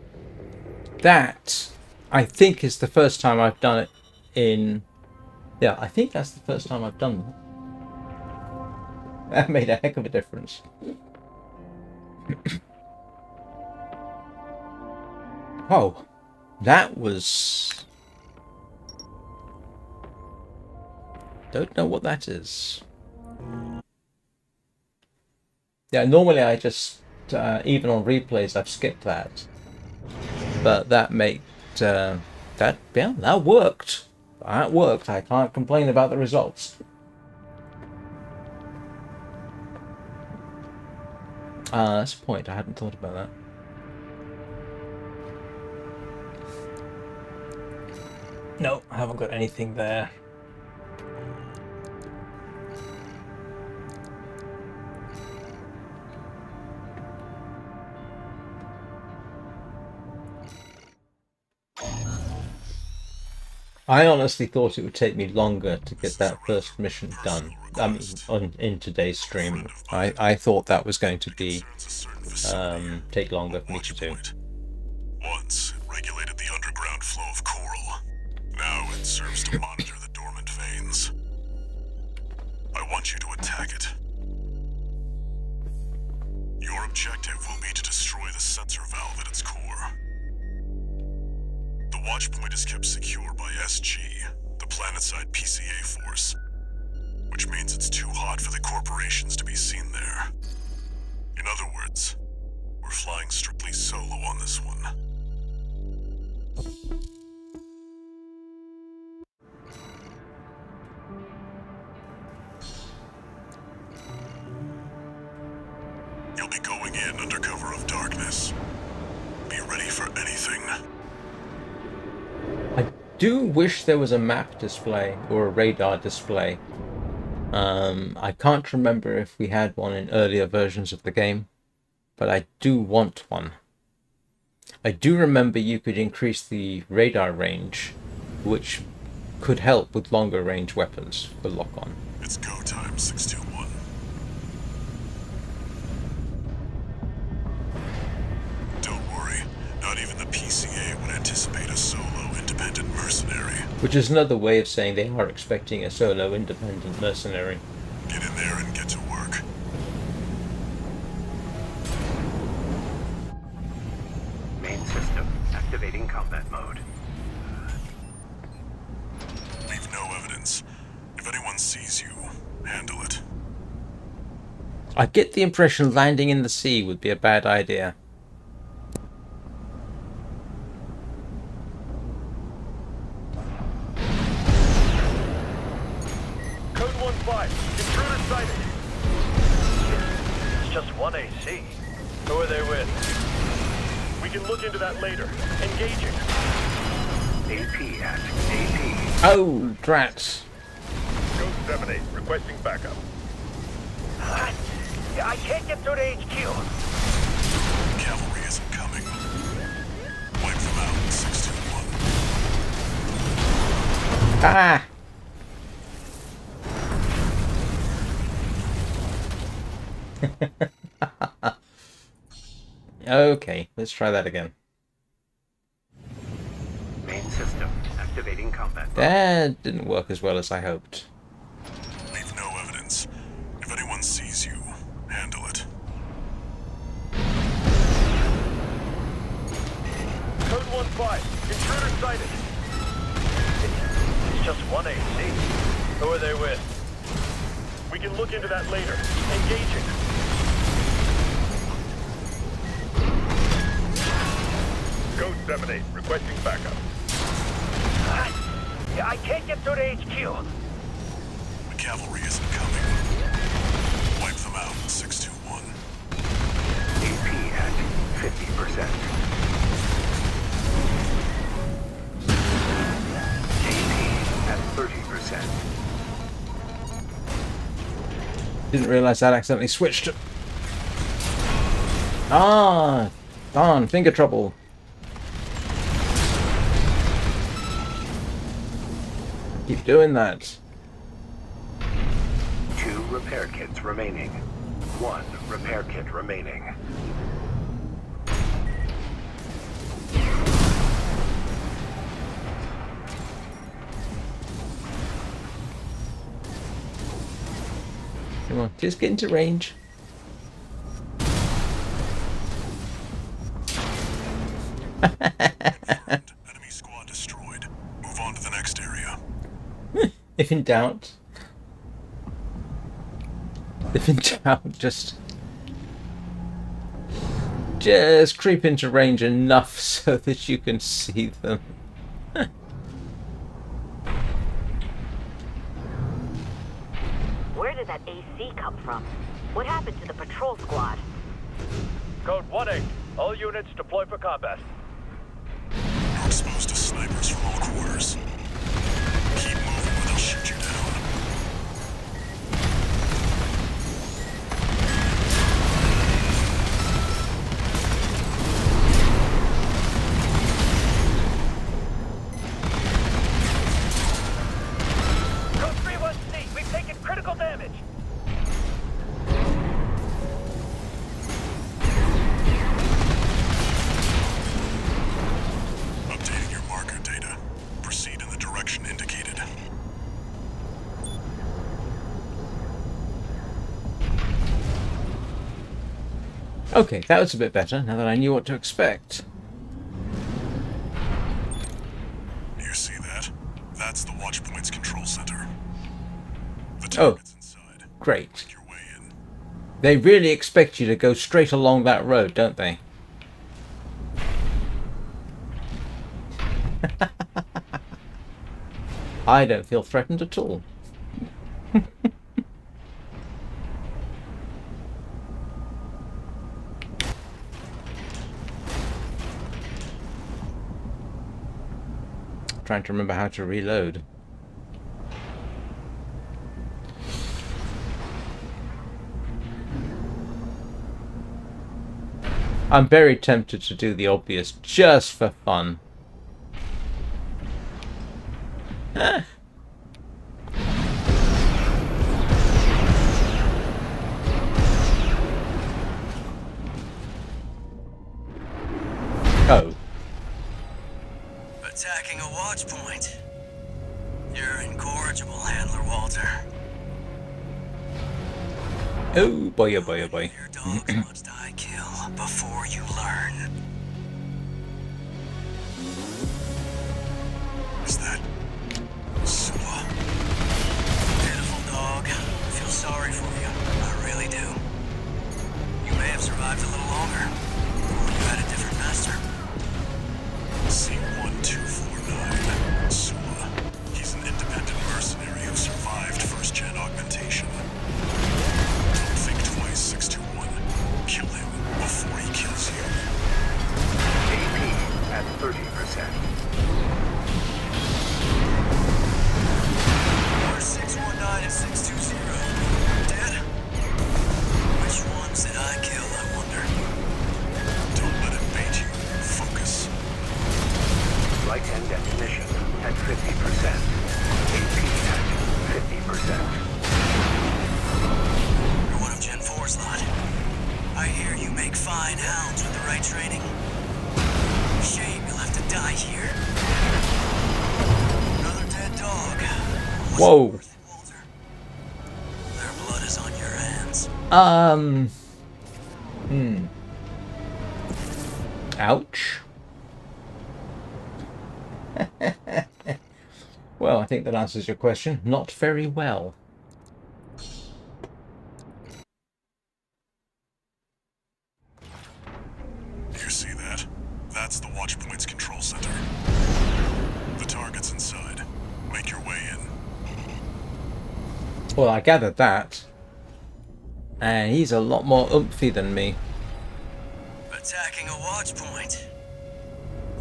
A: that I think is the first time I've done it in... Yeah, I think that's the first time I've done that. That made a heck of a difference. Oh, that was... Don't know what that is. Yeah, normally I just, even on replays, I've skipped that. But that made, that worked. That worked. I can't complain about the results. That's a point. I hadn't thought about that. No, I haven't got anything there. I honestly thought it would take me longer to get that first mission done. I mean, in today's stream, I thought that was going to be take longer for me to do.
C: Once, it regulated the underground flow of coral. Now it serves to monitor the dormant veins. I want you to attack it. Your objective will be to destroy the sensor valve at its core. The watch point is kept secure by SG, the planetside PCA force, which means it's too hot for the corporations to be seen there. In other words, we're flying strictly solo on this one. You'll be going in under cover of darkness. Be ready for anything.
A: I do wish there was a map display or a radar display. I can't remember if we had one in earlier versions of the game, but I do want one. I do remember you could increase the radar range, which could help with longer range weapons for lock-on.
C: It's go time, 621. Don't worry, not even the PCA would anticipate a solo independent mercenary.
A: Which is another way of saying they are expecting a solo independent mercenary.
C: Get in there and get to work.
B: Main system activating combat mode.
C: Leave no evidence. If anyone sees you, handle it.
A: I get the impression landing in the sea would be a bad idea.
B: Code 1-5, intruder sighted. It's just one AC. Who are they with? We can look into that later. Engaging. AP at AP.
A: Oh, drats.
B: Code 7-8, requesting backup. I can't get through to HQ.
C: Cavalry isn't coming. Wipe them out, 621.
A: Ah! Okay, let's try that again.
B: Main system activating combat mode.
A: That didn't work as well as I hoped.
C: Leave no evidence. If anyone sees you, handle it.
B: Code 1-5, intruder sighted. It's Just one AC. Who are they with? We can look into that later. Engaging. Code 7-8, requesting backup. I can't get through to HQ.
C: The cavalry isn't coming. Wipe them out, 621.
B: AP at 50%. AP at 30%.
A: Didn't realize that accidentally switched. Ah, darn, finger trouble. Keep doing that.
B: 2 repair kits remaining. 1 repair kit remaining.
A: Come on, just get into range.
C: Enemy squad destroyed. Move on to the next area.
A: If in doubt. If in doubt, just creep into range enough so that you can see them.
F: Where did that AC come from? What happened to the patrol squad?
B: Code 1-8. All units deploy for combat.
C: You're exposed to snipers from all quarters. Keep moving or they'll shoot you down.
B: Code 3-1C. We've taken critical damage.
C: Updating your marker data. Proceed in the direction indicated.
A: Okay, that was a bit better now that I knew what to expect.
C: You see that? That's the Watchpoint's control center. The
A: Oh.
C: target's inside.
A: Great.
C: Make your way in.
A: They really expect you to go straight along that road, don't they? I don't feel threatened at all. Trying to remember how to reload. I'm very tempted to do the obvious just for fun. Oh.
G: Attacking a watch point. You're incorrigible, Handler Walter.
A: Oh boy, oh boy, oh boy.
G: Your dogs must I kill before you learn.
C: Is that Sua?
G: Pitiful dog. I feel sorry for you. I really do. You may have survived a little longer. Or you had a different master.
C: C1249. Sua. He's an independent mercenary who survived first-gen augmentation. Don't think twice, 621. Kill him before he kills you.
B: AP at 30%.
G: Or 619 and 620. Dead? Which ones did I kill, I wonder?
C: Don't let him bait you. Focus.
B: Right-hand definition at 50%. AP at 50%.
G: You're one of Gen 4's lot. I hear you make fine hounds with the right training. Shame you'll have to die here. Another dead dog. Wasn't
A: Whoa.
G: worth it, Walter. Their blood is on your hands.
A: Ouch. Well, I think that answers your question. Not very well.
C: You see that? That's the Watchpoint's control center. The target's inside. Make your way in.
A: Well, I gathered that. And he's a lot more oomphy than me.
G: Attacking a Watchpoint.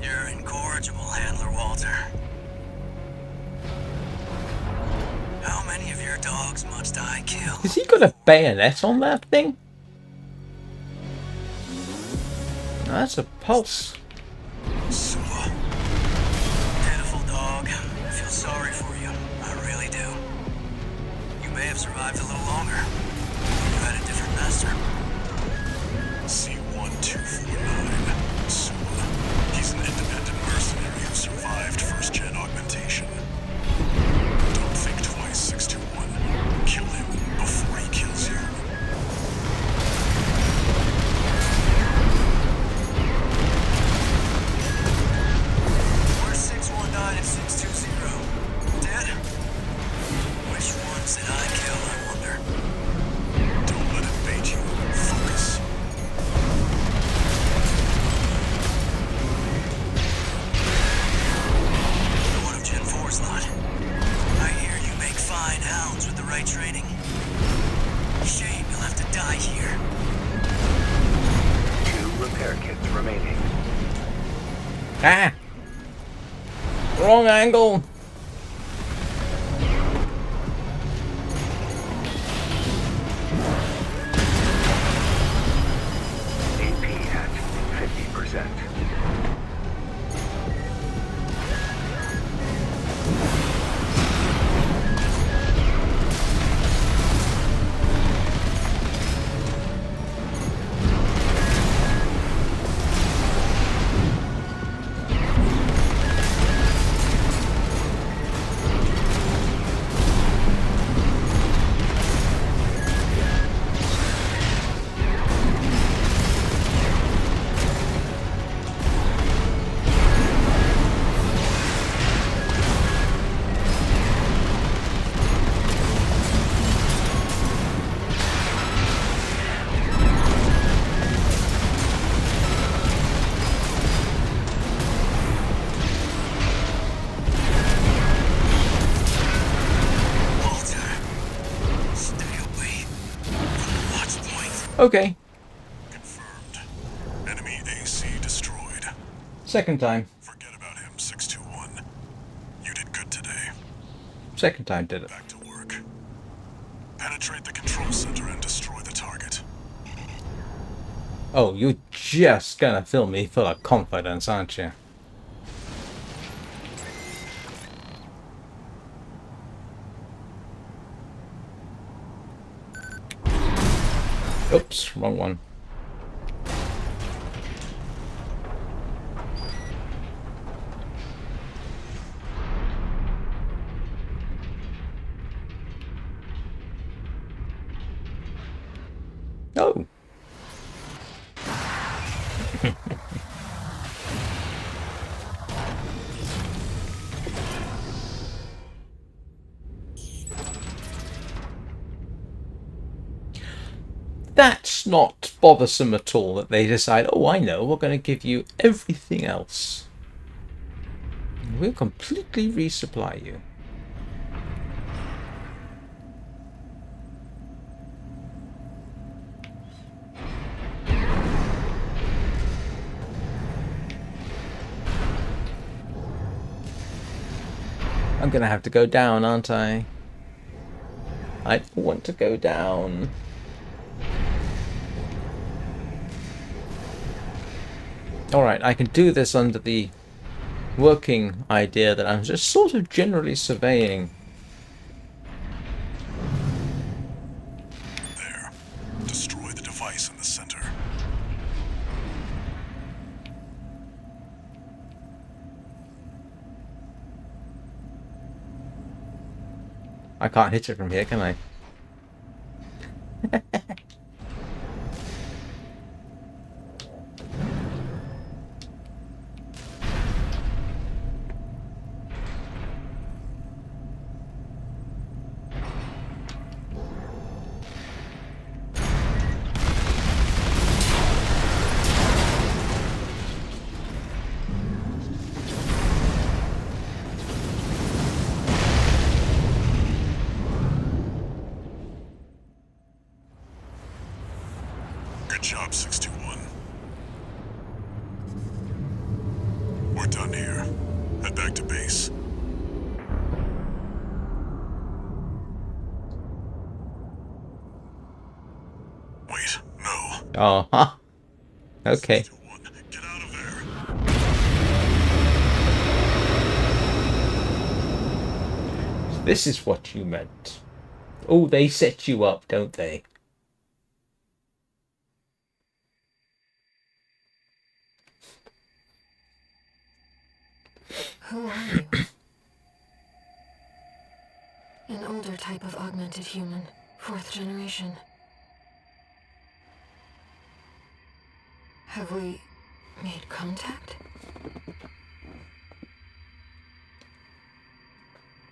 G: You're incorrigible, Handler Walter. How many of your dogs must I kill?
A: Has he got a bayonet on that thing? That's a pulse.
G: Sua. Pitiful dog. I feel sorry for you. I really do. You may have survived a little longer. You had a different master.
C: C1249. Sua. He's an independent mercenary who survived first-gen augmentation. Don't think twice, 621. Kill him before he kills you.
G: Where's 619 and 620? Dead? Which ones did I kill, I wonder?
C: Don't let it bait you. Focus.
G: One of Gen 4's lot. I hear you make fine hounds with the right training. Shame you'll have to die here.
B: 2 repair kits remaining.
A: Ah! Wrong angle!
B: AP at 50%.
G: Walter, stay away from the Watchpoint.
A: Okay,
C: Confirmed. Enemy AC destroyed.
A: second time.
C: Forget about him, 621. You did good today.
A: Second time did it.
C: Back to work. Penetrate the control center and destroy the target.
A: Oh, you're just gonna fill me full of confidence, aren't you? Oops, wrong one. Oh. That's not bothersome at all that they decide, oh, I know, we're going to give you everything else. We'll completely resupply you. I'm going to have to go down, aren't I? I want to go down. Alright, I can do this under the working idea that I'm just sort of generally surveying.
C: There. Destroy the device in the center.
A: I can't hit it from here, can I?
C: Good job, 621. We're done here. Head back to base. Wait, no.
A: Oh, huh. Okay.
C: 621, get out of there.
A: This is what you meant. Oh, they set you up, don't they?
H: Who are you? An older type of augmented human, 4th generation. Have we made contact?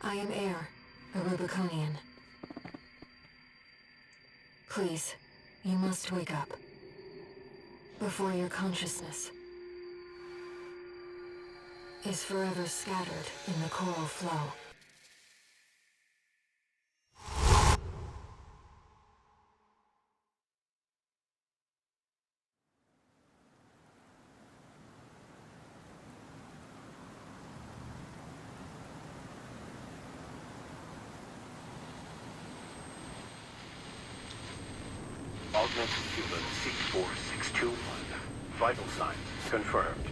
H: I am Air, a Rubiconian. Please, you must wake up. Before your consciousness is forever scattered in the coral flow.
B: Augmented human C4621. Vital signs confirmed.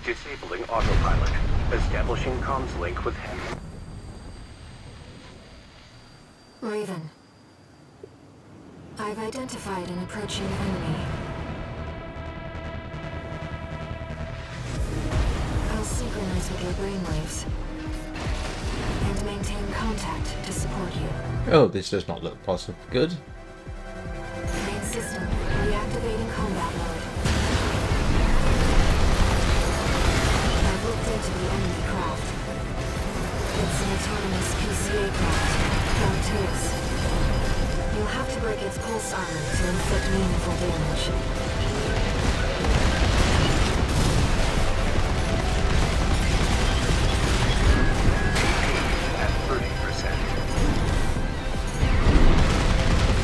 B: Disabling autopilot. Establishing comms link with him.
H: Raven. I've identified an approaching enemy. I'll synchronize with your brainwaves and maintain contact to support you.
A: Oh, this does not look possible. Good.
H: Main system reactivating combat mode. I've looked into the enemy craft. It's an autonomous PCA craft, Galactus. You'll have to break its pulse armor to inflict meaningful damage.
B: At 30%.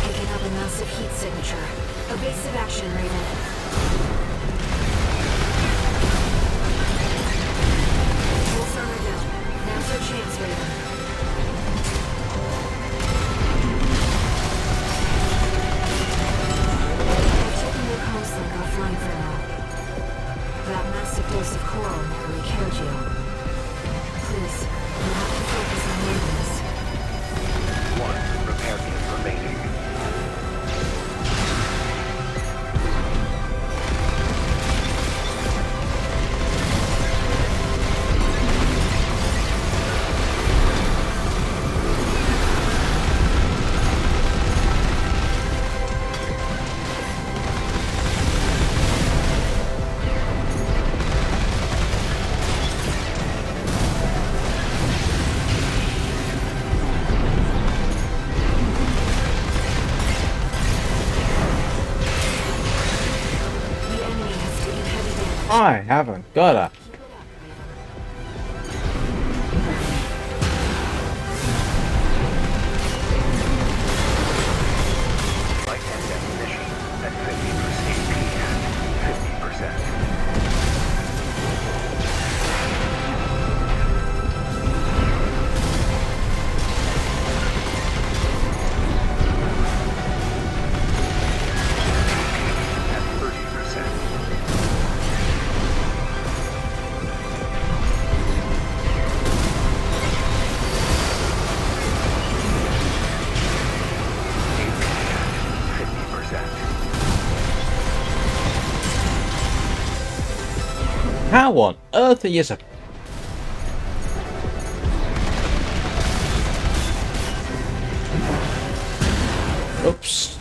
H: Picking up a massive heat signature. Evasive action, Raven. Pulse armor down. Now's your chance, Raven. I've taken your comms link offline for now. That massive dose of coral nearly killed you. Please, you have to focus on winning this.
B: 1 repair kit remaining.
H: The enemy has taken heavy damage.
A: I haven't got a.
B: Light and ammunition at 50% AP and 50%. At 30%. AP at 50%.
A: How on earth are you so... Oops.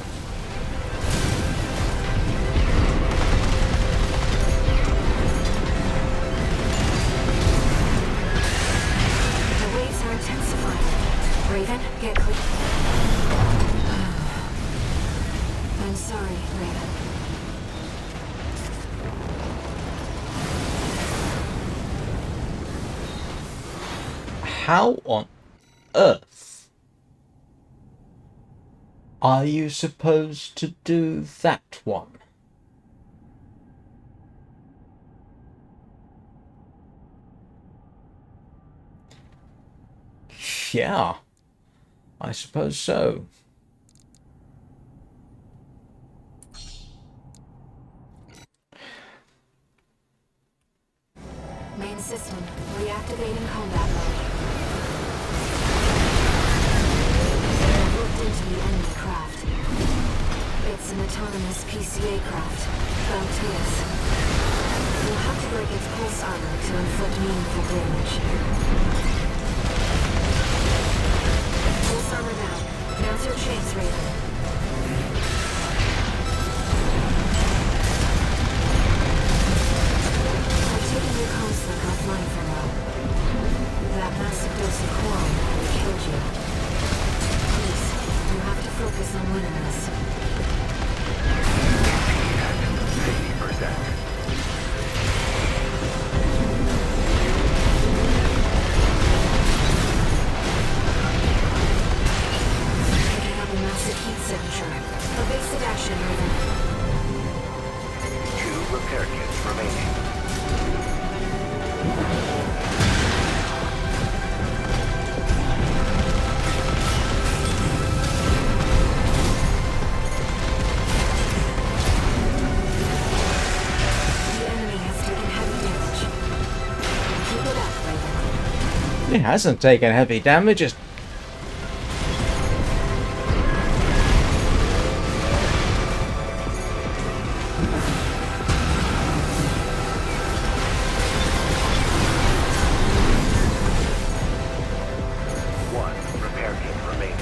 H: The waves are intensifying. Raven, get clear. I'm sorry, Raven.
A: How on earth? Are you supposed to do that one? Yeah, I suppose so.
H: Main system, reactivating combat mode. I've looked into the enemy craft. It's an autonomous PCA craft, Valteus. You'll have to break its pulse armor to inflict meaningful damage. Pulse armor down. Now's your chance, Raven. Taking your constant offline for now. That massive dose of coral nearly killed you. Please, you have to focus on winning this.
B: 50%.
H: Picking up a massive heat signature. Evasive action, Raven.
B: 2 repair kits remaining.
H: The enemy has taken heavy damage. Keep it up, Raven.
A: It hasn't taken heavy damage. It's...
B: One repair kit remaining.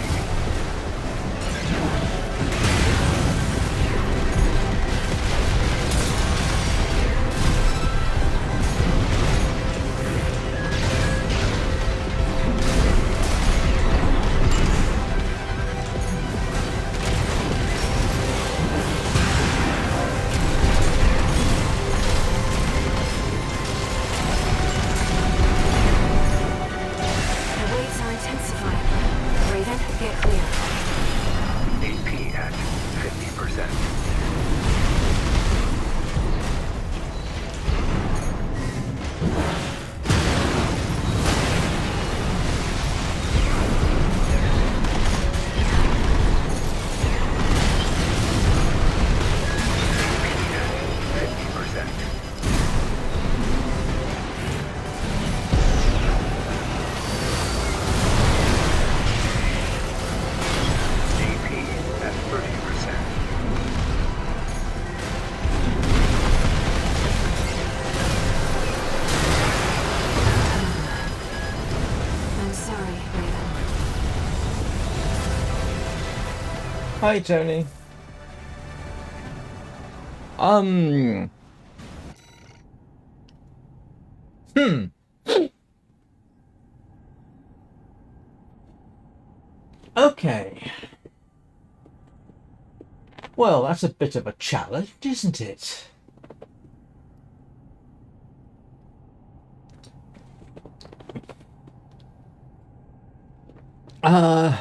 H: The waves are intensifying. Raven, get clear.
B: AP at 50%. AP at 50%. AP at 30%.
H: I'm sorry, Raven.
A: Hi, Tony. Hmm. Okay. Well, that's a bit of a challenge, isn't it? I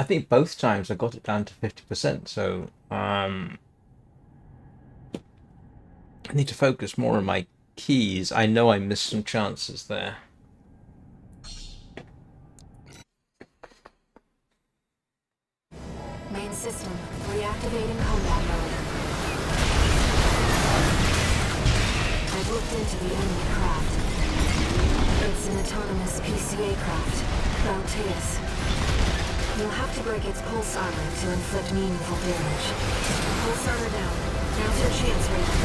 A: think both times I got it down to 50%, so I need to focus more on my keys. I know I missed some chances there.
H: Main system, reactivating combat mode. I've looked into the enemy craft. It's an autonomous PCA craft, Valteus. You'll have to break its pulse armor to inflict meaningful damage. Pulse armor down. Now's your chance, Raven.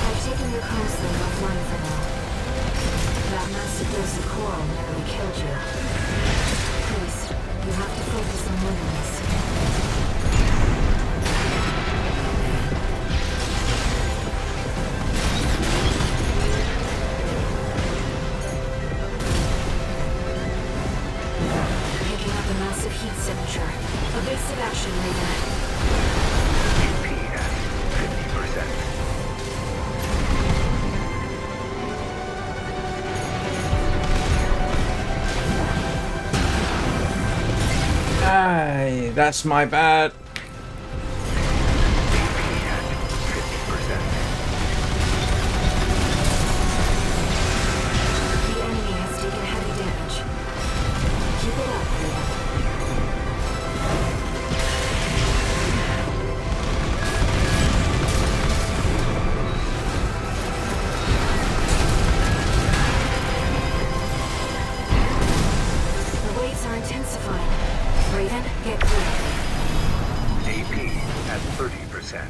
H: I've taken your console offline for now. That massive dose of coral nearly killed you. Please, you have to focus on winning this. Picking up a massive heat signature.
A: That's my bad.
H: The enemy has taken heavy damage. Keep it up, Raven. The waves are intensifying. Raven, get clear.
B: AP at 30%.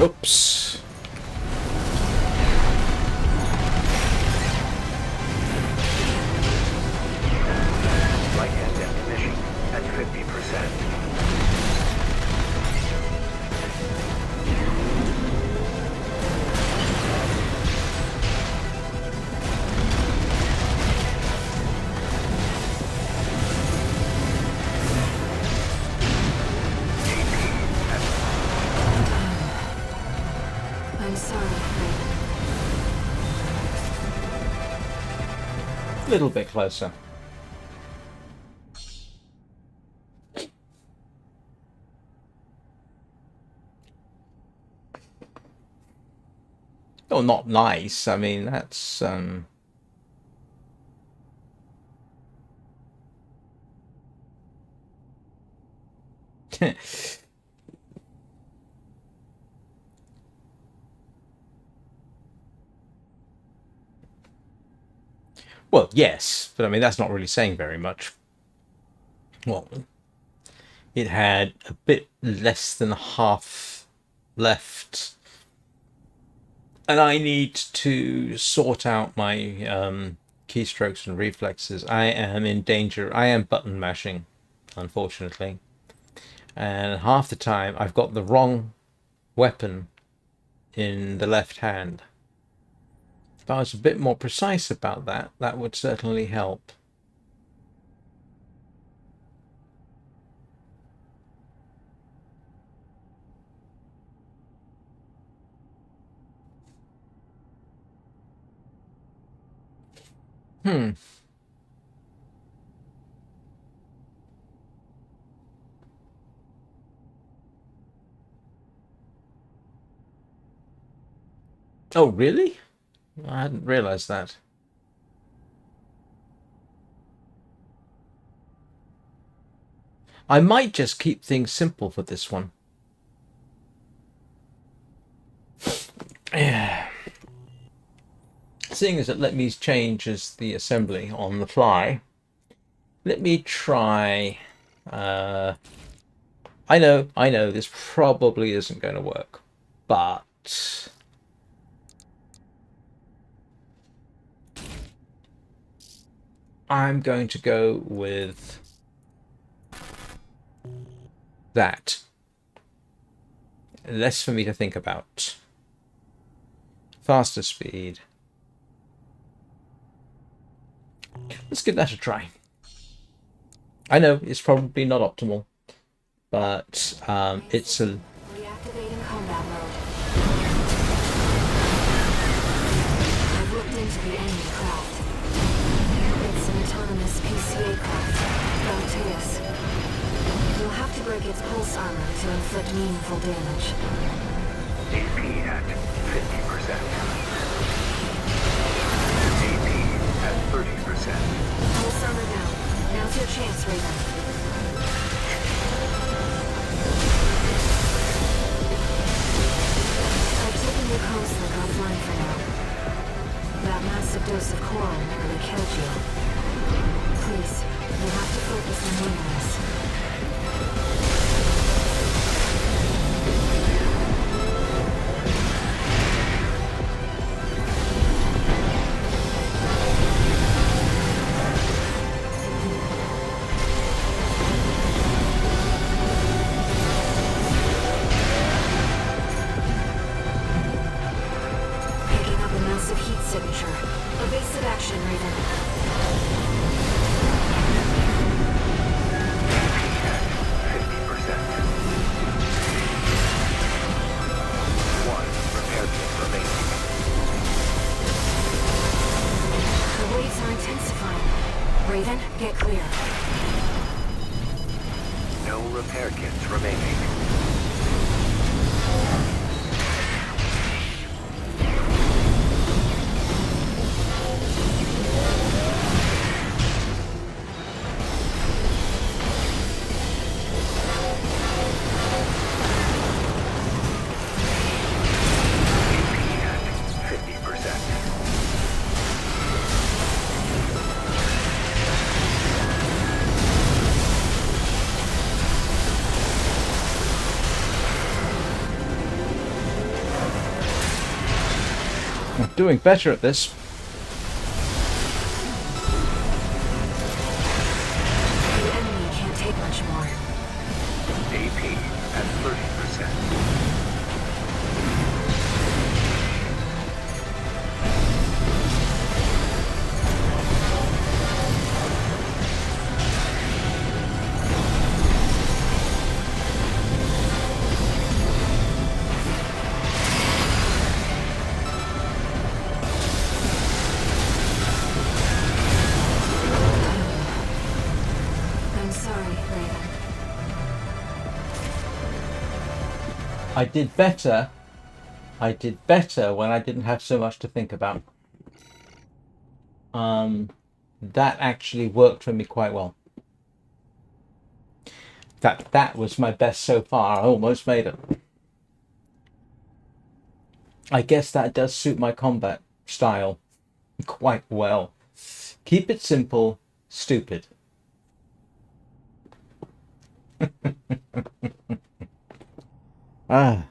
A: Oops.
B: Light and ammunition at 50%.
H: I'm sorry, Raven.
A: A little bit closer. Oh, not nice. I mean, that's well, yes, but I mean that's not really saying very much. Well, it had a bit less than half left, and I need to sort out my keystrokes and reflexes. I am in danger. I am button mashing, unfortunately, and half the time I've got the wrong weapon in the left hand. If I was a bit more precise about that, that would certainly help. Oh, really? I hadn't realized that. I might just keep things simple for this one. Yeah. Seeing as it let me change as the assembly on the fly, let me try. I know, this probably isn't going to work, but I'm going to go with that. Less for me to think about. Faster speed. Let's give that a try. I know it's probably not optimal, but it's a...
H: Reactivating combat mode. I've looked into the enemy craft. It's an autonomous PCA craft. About to break its pulse armor to inflict meaningful damage.
B: AP at 50%. AP at 30%.
H: Pulse armor down. Now's your chance, Raven. I've taken your comms-link offline for now. That massive dose of coral nearly killed you. Please, you have to focus on winning this. Picking up a massive heat signature. Evasive action, Raven.
B: 50%. One repair kit remaining.
H: The waves are intensifying. Raven, get clear.
B: No repair kits remaining. AP at 50%.
A: I'm doing better at this.
H: The enemy can't take much more.
B: AP at 30%.
H: I'm sorry, Raven.
A: I did better. I did better when I didn't have so much to think about. That actually worked for me quite well. That was my best so far. I almost made it. I guess that does suit my combat style quite well. Keep it simple, stupid. Ah.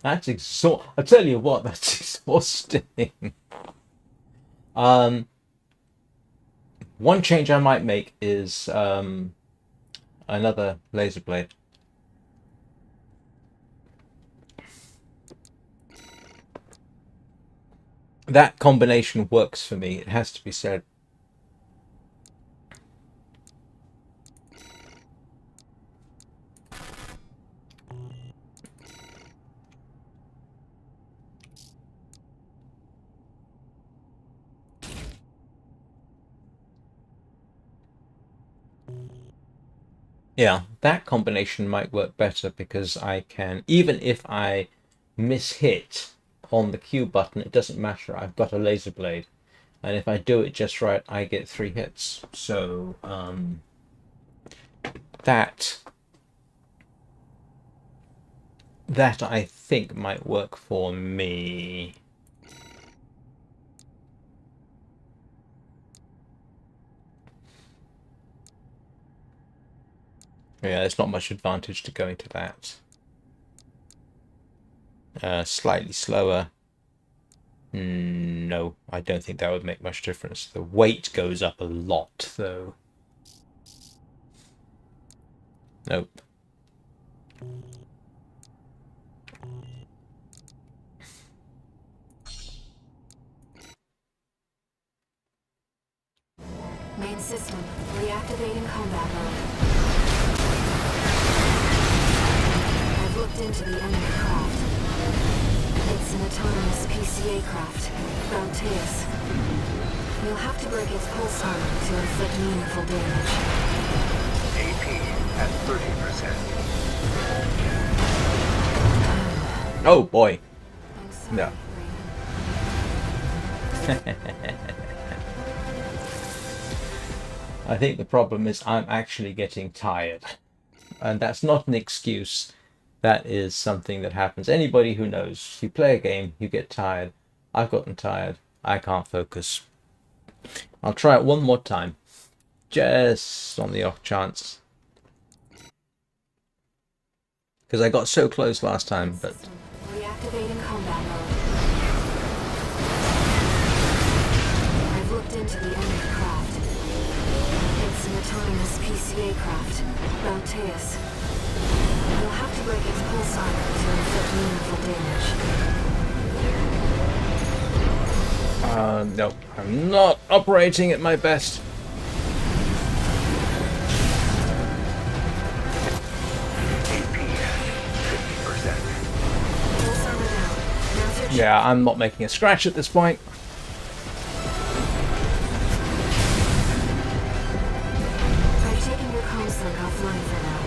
A: That's exhausting. I tell you what, that's exhausting. One change I might make is another laser blade. That combination works for me, it has to be said. Yeah, that combination might work better because I can, even if I miss hit on the Q button, it doesn't matter. I've got a laser blade, and if I do it just right, I get 3 hits. So that I think might work for me. Yeah, there's not much advantage to going to that. Slightly slower. No, I don't think that would make much difference. The weight goes up a lot, though. Nope.
H: Main system, reactivating combat mode. I've looked into the enemy craft. It's an autonomous PCA craft, Bronteus. You'll have to break its pulse armor to inflict meaningful damage.
B: AP at 30%.
A: Oh boy.
H: I'm sorry,
A: No.
H: Raven.
A: I think the problem is I'm actually getting tired. And that's not an excuse. That is something that happens. Anybody who knows, you play a game, you get tired. I've gotten tired. I can't focus. I'll try it one more time. Just on the off chance. Because I got so close last time, but...
H: Reactivating combat mode. I've looked into the enemy craft. It's an autonomous PCA craft, Bauteus. You'll have to break its pulse armor to inflict meaningful damage.
A: No, I'm not operating at my best.
B: AP at 50%.
H: Pulse armor down. Now's your chance.
A: Yeah, I'm not making a scratch at this point.
H: I've taken your comms link offline for now.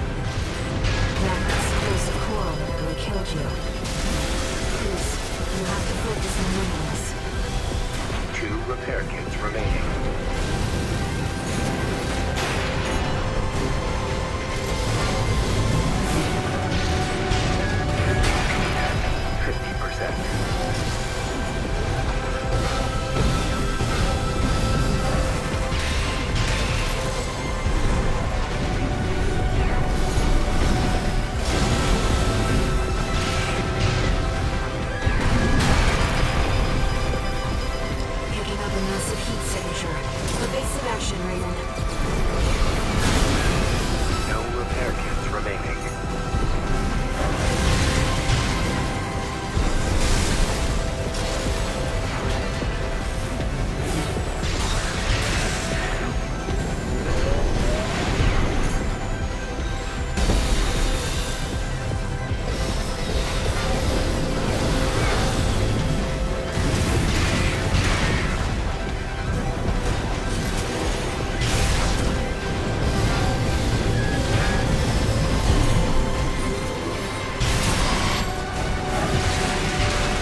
H: That explosive core nearly killed you. Please, you have to focus on winning this.
B: 2 repair kits remaining. AP at 50%.
H: Picking up a massive heat signature. Evasive action, Raven.
B: No repair kits remaining.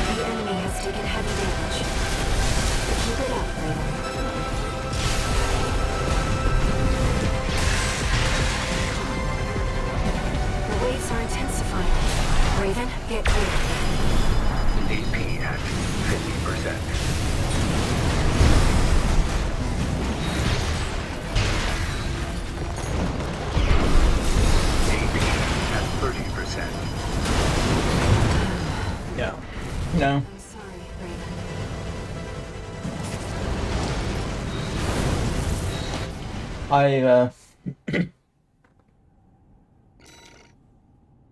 H: The enemy has taken heavy damage. Keep it up, Raven. The waves are intensifying. Raven, get clear.
B: AP at 50%. AP at 30%.
A: Yeah. No.
H: I'm sorry, Raven.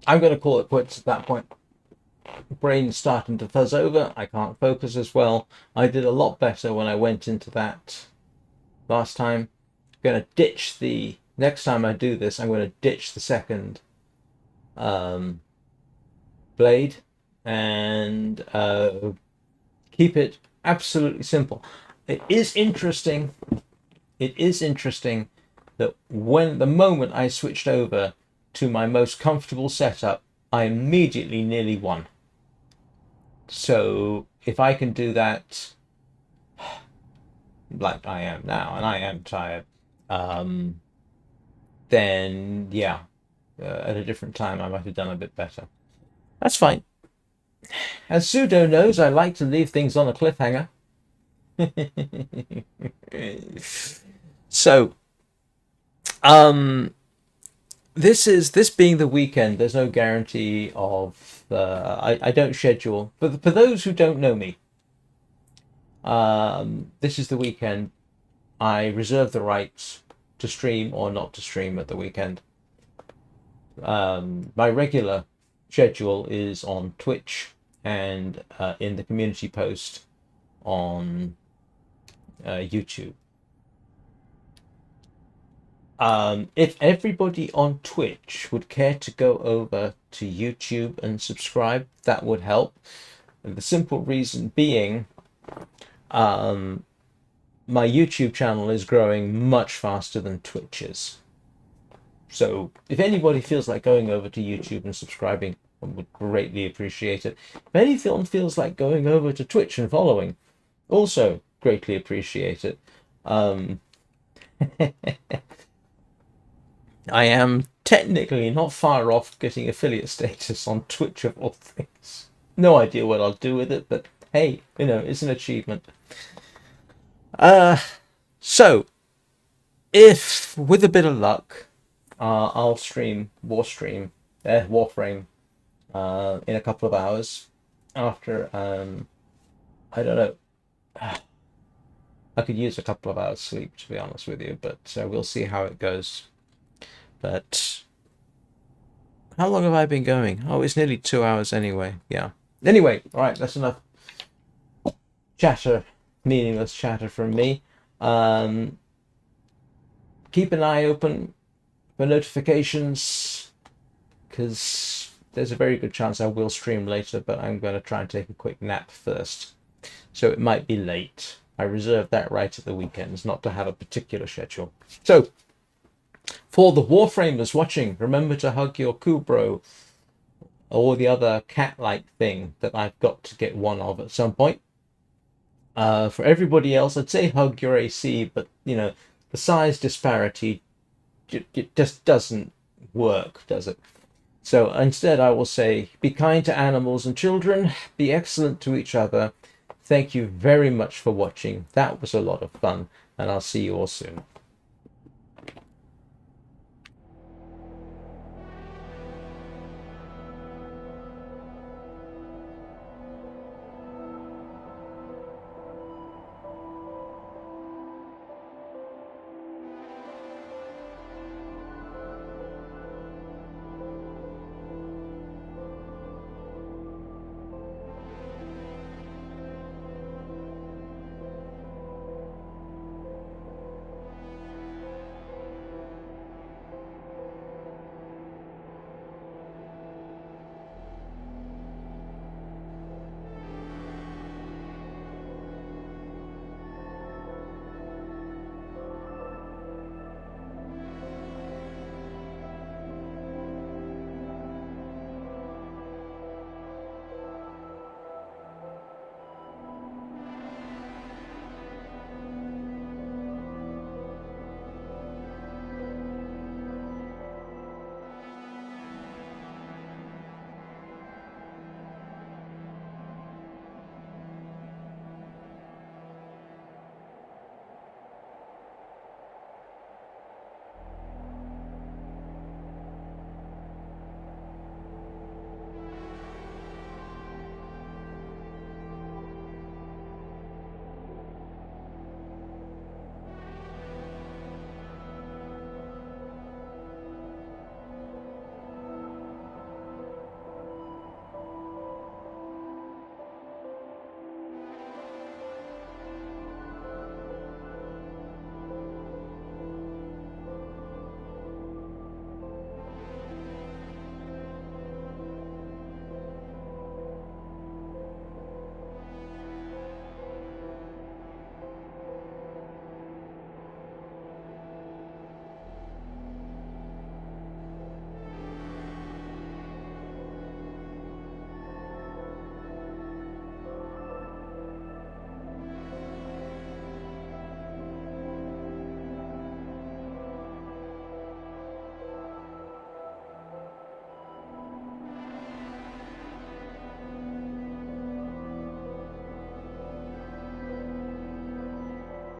A: I'm going to call it quits at that point. Brain's starting to fuzz over. I can't focus as well. I did a lot better when I went into that last time. I'm going to ditch the... Next time I do this, I'm going to ditch the second blade and keep it absolutely simple. It is interesting that when the moment I switched over to my most comfortable setup, I immediately nearly won. So if I can do that like I am now, and I am tired, then yeah, at a different time I might have done a bit better. That's fine. As Pseudo knows, I like to leave things on a cliffhanger. So, this being the weekend, there's no guarantee of. I don't schedule for those who don't know me. This is the weekend. I reserve the rights to stream or not to stream at the weekend. My regular schedule is on Twitch and in the community post on YouTube. If everybody on Twitch would care to go over to YouTube and subscribe, that would help. And the simple reason being, my YouTube channel is growing much faster than Twitch is. So if anybody feels like going over to YouTube and subscribing, I would greatly appreciate it. If any film feels like going over to Twitch and following, also greatly appreciate it. I am technically not far off getting affiliate status on Twitch of all things. No idea what I'll do with it, but hey, you know, it's an achievement. So, if with a bit of luck, I'll stream Warframe in a couple of hours after, I don't know. I could use a couple of hours sleep, to be honest with you, but we'll see how it goes. But how long have I been going? Oh, it's nearly 2 hours anyway. Yeah. Anyway, all right, that's enough chatter, meaningless chatter from me. Keep an eye open for notifications, because there's a very good chance I will stream later, but I'm going to try and take a quick nap first. So it might be late. I reserve that right at the weekends, not to have a particular schedule. So, for the Warframers watching, remember to hug your Kubro or the other cat-like thing that I've got to get one of at some point. For everybody else, I'd say hug your AC, but, you know, the size disparity it just doesn't work, does it? So instead, I will say, be kind to animals and children, be excellent to each other. Thank you very much for watching. That was a lot of fun, and I'll see you all soon.